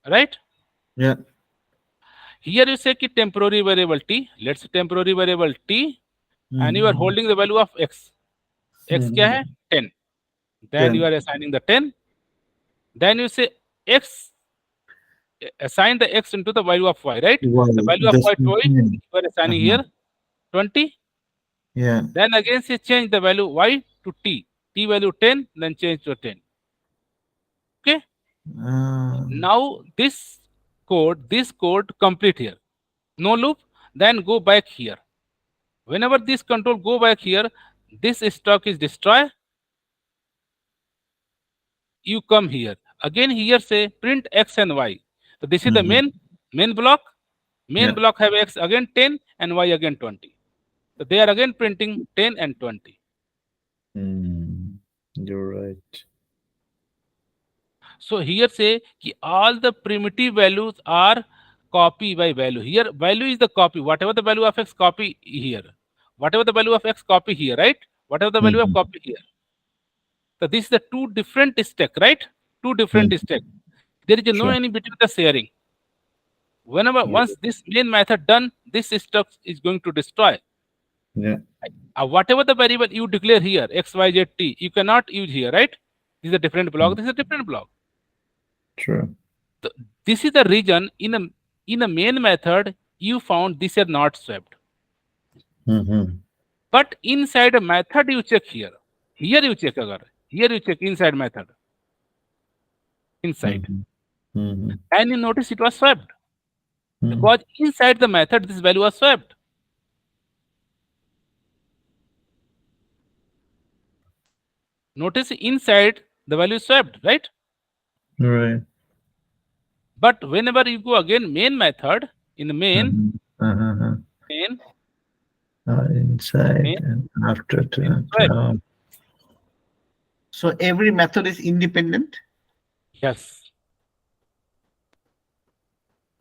right? Yeah. Here you say ki temporary variable t. Let's say temporary variable t, and you are Mhm. holding the value of x. X क्या है? Mhm. 10. Then you 10. are assigning the 10. Then you say x, assign the x into the value of y, right? Why? The value of That's y 12, 10. you are assigning Uh-huh. here 20. Yeah. Then again say change the value y to t. T value 10, then change to 10. Okay. Uh, Now this code complete here. No loop. Then go back here. Whenever this control go back here, this stock is destroy. You come here again. Here say print x and y. So this is the mhm. main block. Main Yeah. block have x again 10 and y again 20. So they are again printing 10 and 20. Mm. You're right. So here say ki all the primitive values are copy by value. Here value is the copy. Whatever the value of x, copy here. Whatever the value of x, copy here, right? Whatever the value of Mhm. copy here. So this is the two different stack, right? Two different Mhm. stack. There is no Sure. any between the sharing. Whenever Yeah. once this main method done, this stack is going to destroy. Yeah. Whatever the variable you declare here, x, y, z, t, you cannot use here, right? This is a different block. Mm. This is a different block. True. So this is the reason in a main method you found this are not swept. Mhm. But inside a method you check here. Here you check agar. Here you check inside method. Inside. Mhm. Mhm. And you notice it was swept. Mhm. Because inside the method this value was swept. Notice inside the value is swept, right? Right. But whenever you go again main method, in the Mhm. Uh-huh. main, Inside main, and after it's that. swept. So every method is independent. Yes.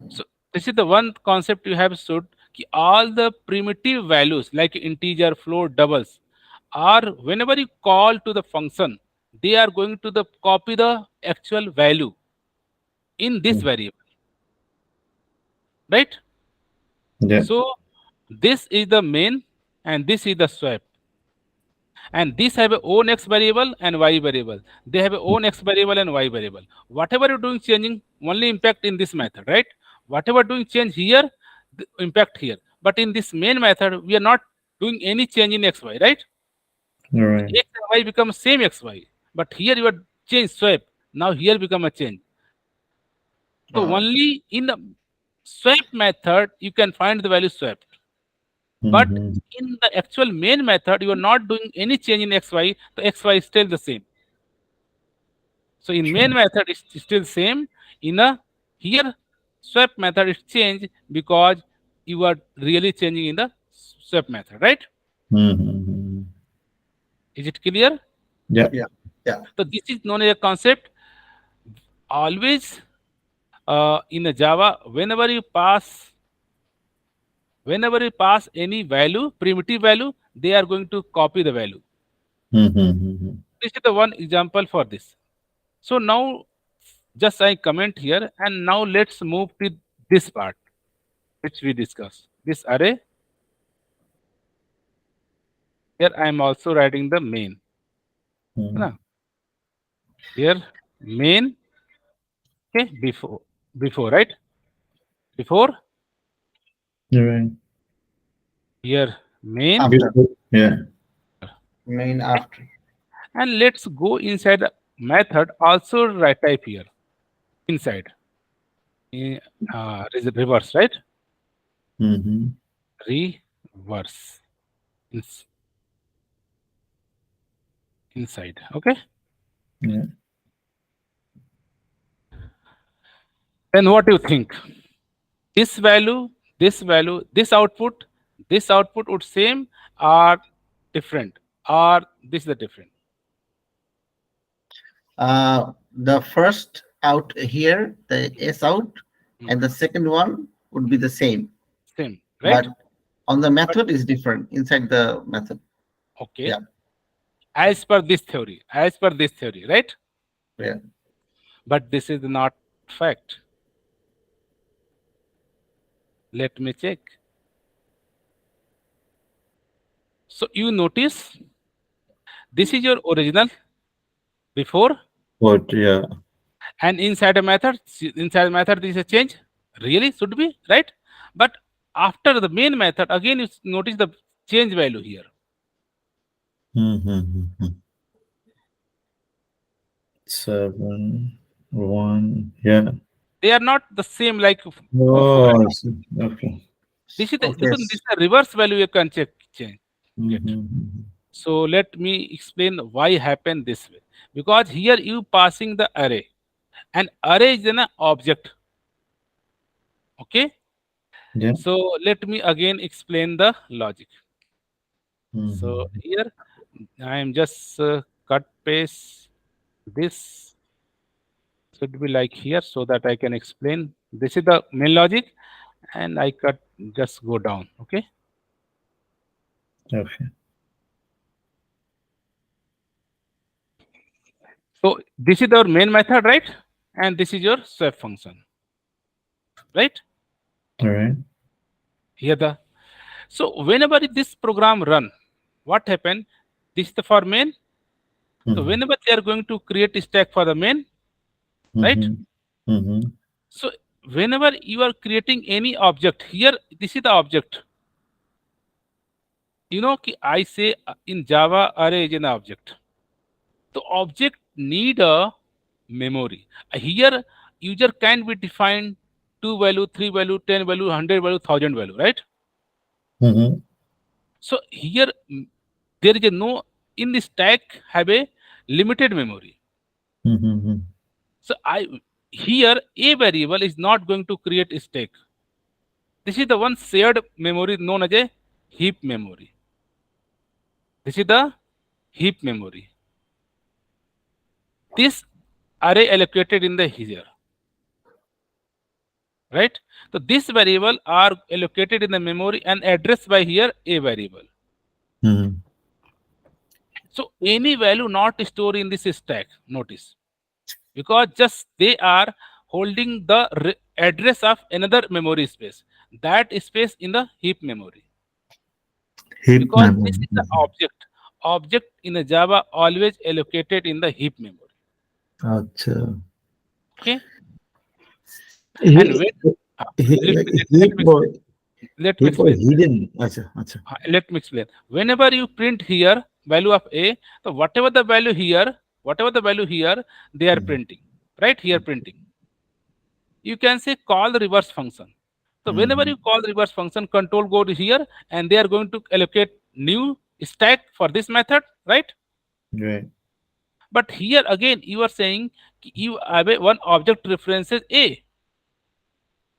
So this is the one concept you have stood. Ki all the primitive values like integer, float, doubles are whenever you call to the function, they are going to the copy the actual value in this Mm. variable, right? Yeah. So this is the main and this is the swap. And these have a own x variable and y variable. They have a own x variable and y variable. Whatever you're doing changing only impact in this method, right? Whatever doing change here, impact here. But in this main method, we are not doing any change in xy, right? So Right. x and y become same xy. But here you are change swap. Now here become a change. So Uh, only in the swap method you can find the value swapped. But Mhm. in the actual main method, you are not doing any change in xy. The xy is still the same. So in Sure. main method it's still same. In a here swap method is change because you are really changing in the swap method, right? Mhm. Is it clear? Yeah. yeah, yeah. So this is known as a concept. Always in a Java, whenever you pass any value, primitive value, they are going to copy the value. Mhm. This is the one example for this. So now just I comment here and now let's move to this part which we discussed. This array, here I am also writing the main. है Mhm. ना? Here main, okay, before, right? Before, Right. here main, After Before. Yeah. main okay? after. And let's go inside the method also right type here inside in, reverse, right? Mhm. Reverse ins- inside, okay? Yeah. Then what do you think? This value, this output would same or different, or this is the different. The first out here, the S out, and the second one would be the same, Same, right? but on the But method is different inside the method. okay, Yeah, as per this theory, right? yeah. But this is not fact. Let me check. So you notice this is your original before, What? Yeah. and inside a method this is a change. Really should be right, but after the main method again you notice the change value here. Mm-hmm. 7, 1. Yeah. They are not the same like Oh, I see. Okay. this is the Okay. because this is a reverse value you can check change get. Mm-hmm. So let me explain why happen this way. Because here you passing the array, and array is an object. Okay. Yeah. So let me again explain the logic. So Mm-hmm. here I am just cut paste this should be like here so that I can explain. This is the main logic, and I cut just go down. Okay. Okay. So this is our main method, right? And this is your swap function, right? All right. Here the so whenever this program run, what happen? This is the for main. So Mm-hmm. whenever they are going to create a stack for the main, right? Mm-hmm. Mm-hmm. So whenever you are creating any object here, this is the object. I say in Java array is an object. The object need a memory. Here user can be defined 2 value, 3 value, 10 value, 100 value, 1,000 value, right? Mm-hmm. So here there is a no in the stack have a limited memory. Mm-hmm. So I here a variable is not going to create a stack. This is the one shared memory known as a heap memory. This is the heap memory. This array allocated in the here, right? So this variable are allocated in the memory and addressed by here a variable. Mm-hmm. So any value not stored in this stack. Notice because just they are holding the address of another memory space, that space in the heap memory, Heap because this memory. is the object in a Java always allocated in the heap memory. Acha. Okay. And He, when uh, let me heap or let me heap or explain. hidden. Acha. Acha. Let me explain. Whenever you print here value of a, so whatever the value here, they are Mm-hmm. printing. Right here printing. You can say call the reverse function. So whenever Mm-hmm. you call the reverse function, control go to here, and they are going to allocate new stack for this method, right? Right. But here again you are saying you have a one object references a.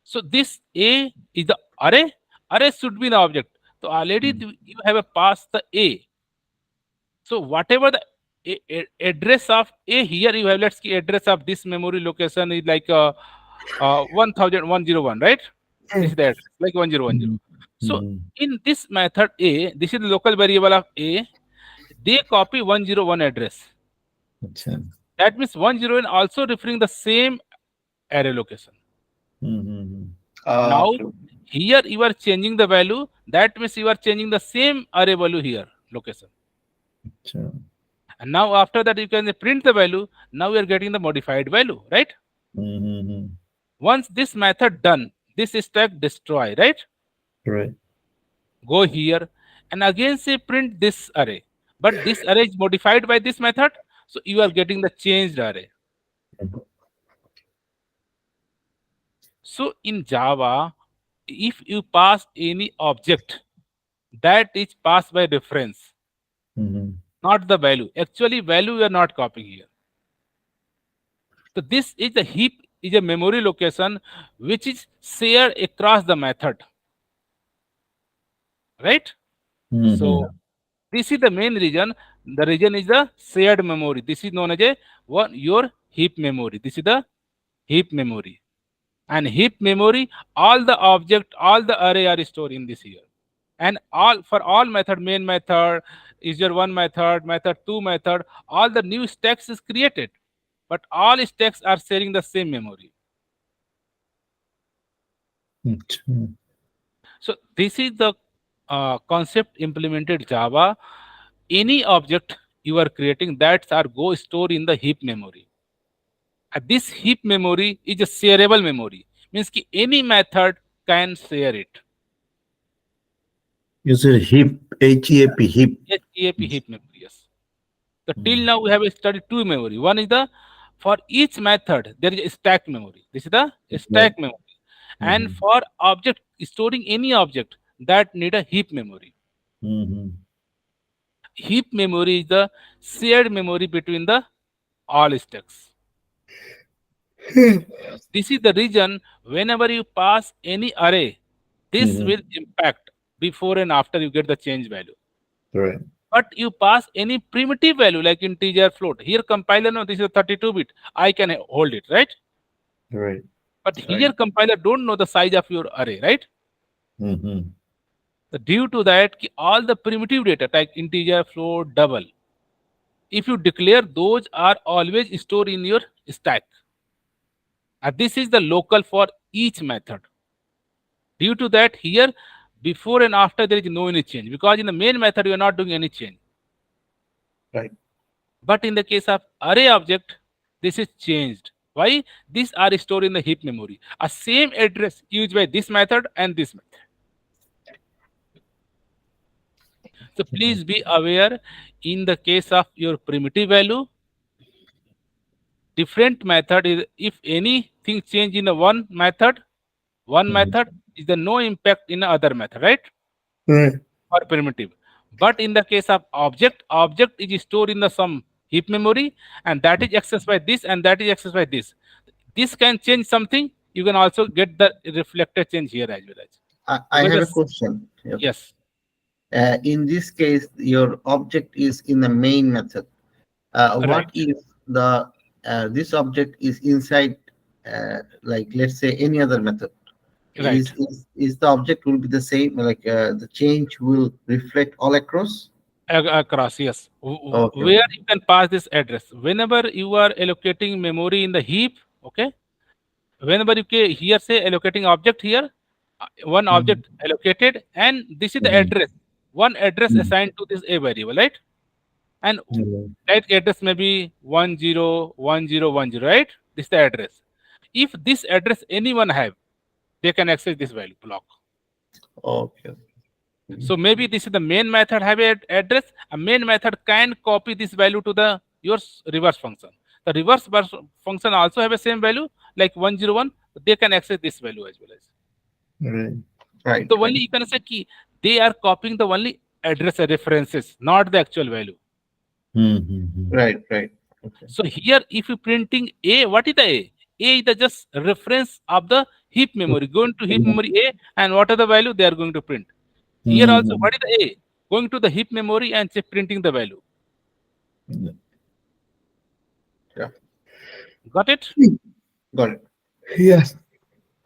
So this a is the array. Array should be the object. So already you have a pass the a. So whatever the address of a here you have, let's see address of this memory location is like 1001, right? This is the address like 1010. So Mm-hmm. in this method a, this is the local variable of a. They copy 101 address. Acha. That means 101 also referring the same array location. Mm-hmm. Now Okay. here you are changing the value. That means you are changing the same array value here location. Acha. And now after that you can print the value. Now we are getting the modified value, right? Mm-hmm. Once this method done, this stack destroy, right? Right. Go here and again say print this array. But this array is modified by this method, so you are getting the changed array. So in Java, if you pass any object, that is passed by reference, Mm-hmm. not the value. Actually, value you are not copying here. So this is a heap is a memory location which is shared across the method, right? Mm-hmm. So this is the main region. The region is the shared memory. This is known as a one your heap memory. This is the heap memory. And heap memory, all the object, all the array are stored in this here. And all for all method, main method, is your one method, method two method, all the new stacks is created, but all stacks are sharing the same memory. Mm. So this is the concept implemented Java. Any object you are creating, that's are go store in the heap memory. This heap memory is a shareable memory. Means ki any method can share it. You said heap, HEAP, heap. Yes, EAP heap memory. Yes. So till Mm. now we have studied two memory. One is the for each method there is a stack memory. This is the Right. stack memory. And Mm-hmm. for object storing any object that need a heap memory. Mm-hmm. Heap memory is the shared memory between the all stacks. This is the reason whenever you pass any array, this Mm-hmm. will impact before and after you get the change value. Right. But you pass any primitive value like integer, float. Here compiler, no, this is a 32-bit. I can hold it, right? Right. But Right. here compiler don't know the size of your array, right? Mm-hmm. So due to that, all the primitive data like integer, float, double, if you declare, those are always stored in your stack. And this is the local for each method. Due to that, here before and after there is no any change because in the main method you are not doing any change. Right. But in the case of array object, this is changed. Why? These are stored in the heap memory. A same address used by this method and this method. So please be aware in the case of your primitive value, different method is if anything change in the one Mm-hmm. method is the no impact in the other method, right? Right. Or primitive. But in the case of object is stored in the some heap memory and that is accessed by this and that is accessed by this. This can change something. You can also get the reflected change here as well as I because have a this, question. Yep. yes, In this case, your object is in the main method. right, What if the this object is inside, like let's say any other method? right. Is the object will be the same? Like the change will reflect all across? Across, yes. Okay. Where you can pass this address whenever you are allocating memory in the heap. Okay, whenever you here say allocating object here, one Mm-hmm. object allocated and this is the Mm-hmm. address, one address assigned to this a variable, right? And Mm-hmm. that address may be 101010, right? This is the address. If this address anyone have, they can access this value block. Okay. So maybe this is the main method have a address. A main method can copy this value to the your reverse function. The function also have a same value like 101. They can access this value as well as. Right. Right. The Right. only you can say key they are copying the only address references, not the actual value. Mm-hmm. Right. Right. Okay. So here, if you printing A, what is the A? A is the just reference of the heap memory. Going to heap memory A, and what are the value they are going to print. Here also, Mm-hmm. what is the A? Going to the heap memory and say printing the value. Yeah. Got it? Got it. Yes.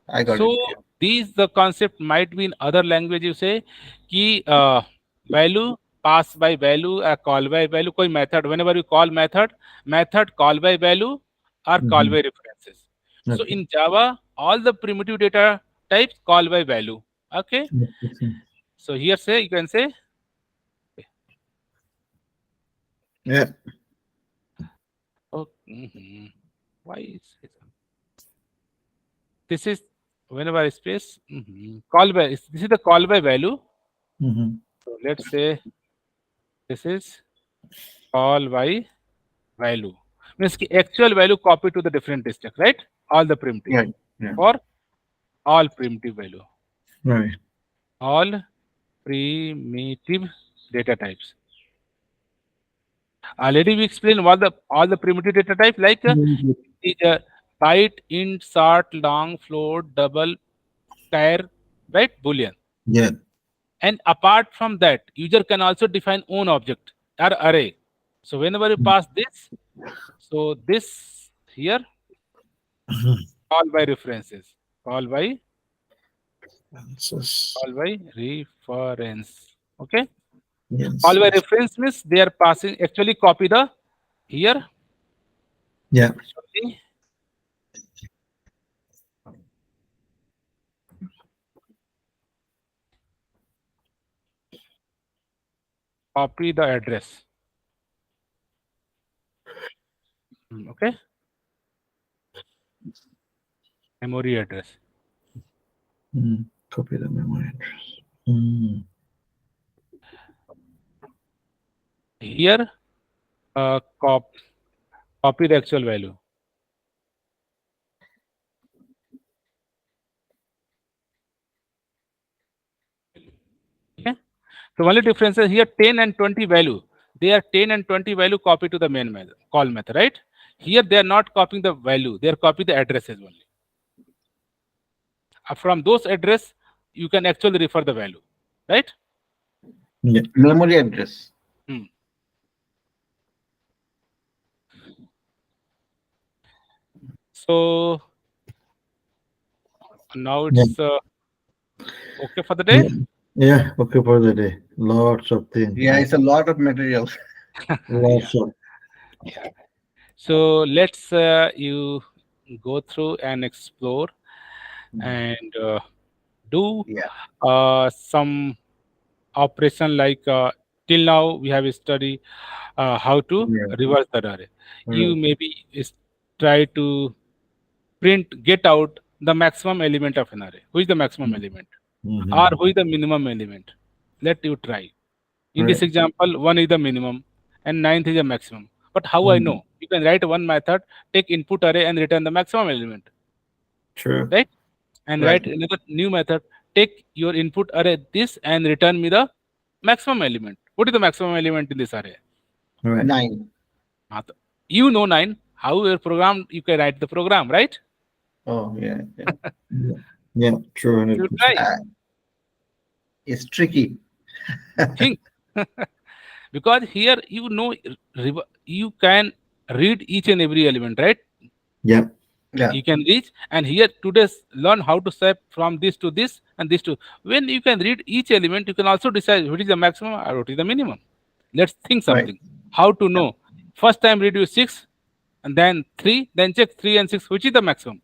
I got So it. Yeah. these the concept might be in other language. You say कि value pass by value, call by value. कोई method. Whenever you call method call by value or call Mm-hmm. by references. So Okay. in Java, all the primitive data types call by value. Okay. Okay. So here say you can say Yeah. oh, why is it? This is whenever I space call by. This is the call by value. Mm-hmm. So let's say this is call by value. Means ki actual value copy to the different district, right? All the primitive Right. Yeah. for all primitive value, Right. all primitive data types. Already we explained all the primitive data type like Mhm. integer, byte, int, sort, long, float, double, char, right? Boolean. Yeah. And apart from that, user can also define own object or array. So whenever you pass this, so this here all by references. Call by Yes. reference. Okay. Call Yes. by Yes. reference means they are passing. Actually, copy the here. Yeah. Actually, copy the address. Okay. Memory address. Copy the memory address. Mm. Here, copy the actual value. Okay. So only difference is here 10 and 20 value. They are 10 and 20 value copy to the main method, call method, right? Here they are not copying the value, they are copying the addresses only. From those address, you can actually refer the value, right? Yeah. Memory address. Hmm. So now Yeah. it's okay for the day. Yeah. Yeah. Okay for the day. Lots of things. Yeah, it's a lot of material. Yeah, Lots of. yeah. So let's you go through and explore and do Yeah, some operation like till now we have studied how to yeah, reverse the array. You right. maybe try to get out the maximum element of an array. Who is the maximum element? Or Mm-hmm. who is the minimum element? Let you try. In this Right. example, 1 is the minimum and ninth is the maximum. But how I Mm. know? You can write one method, take input array and return the maximum element, True. right? And Right. write another new method, take your input array this and return me the maximum element. What is the maximum element in this array? Right. 9. You know 9. How your program, you can write the program, right? Oh, yeah, yeah. Yeah. Yeah. True. You 100%. try. Uh, it's tricky. Think. Because here you can read each and every element, right? Yeah. Yeah, You can reach and here today learn how to swap from this to this and this to when you can read each element, you can also decide what is the maximum or what is the minimum. Let's think right. something. How to Yeah, know? First time read you 6 and then 3, then check 3 and 6, which is the maximum.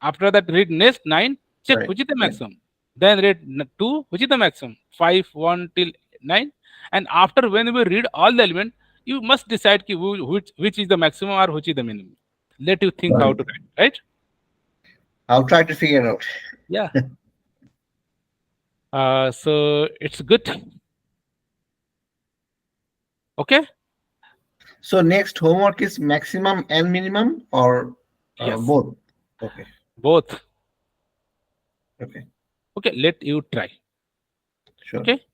After that, read next 9, check right. which is the Yeah, maximum. Then read 2, which is the maximum. 5, 1 till 9. And after when we read all the element, you must decide which is the maximum or which is the minimum. Let you think how right. to write, right? I'll try to figure it out. Yeah. So it's good. Okay. So next homework is maximum and minimum or Yes. both? Okay, Both. okay, Okay. Let you try. sure. Okay.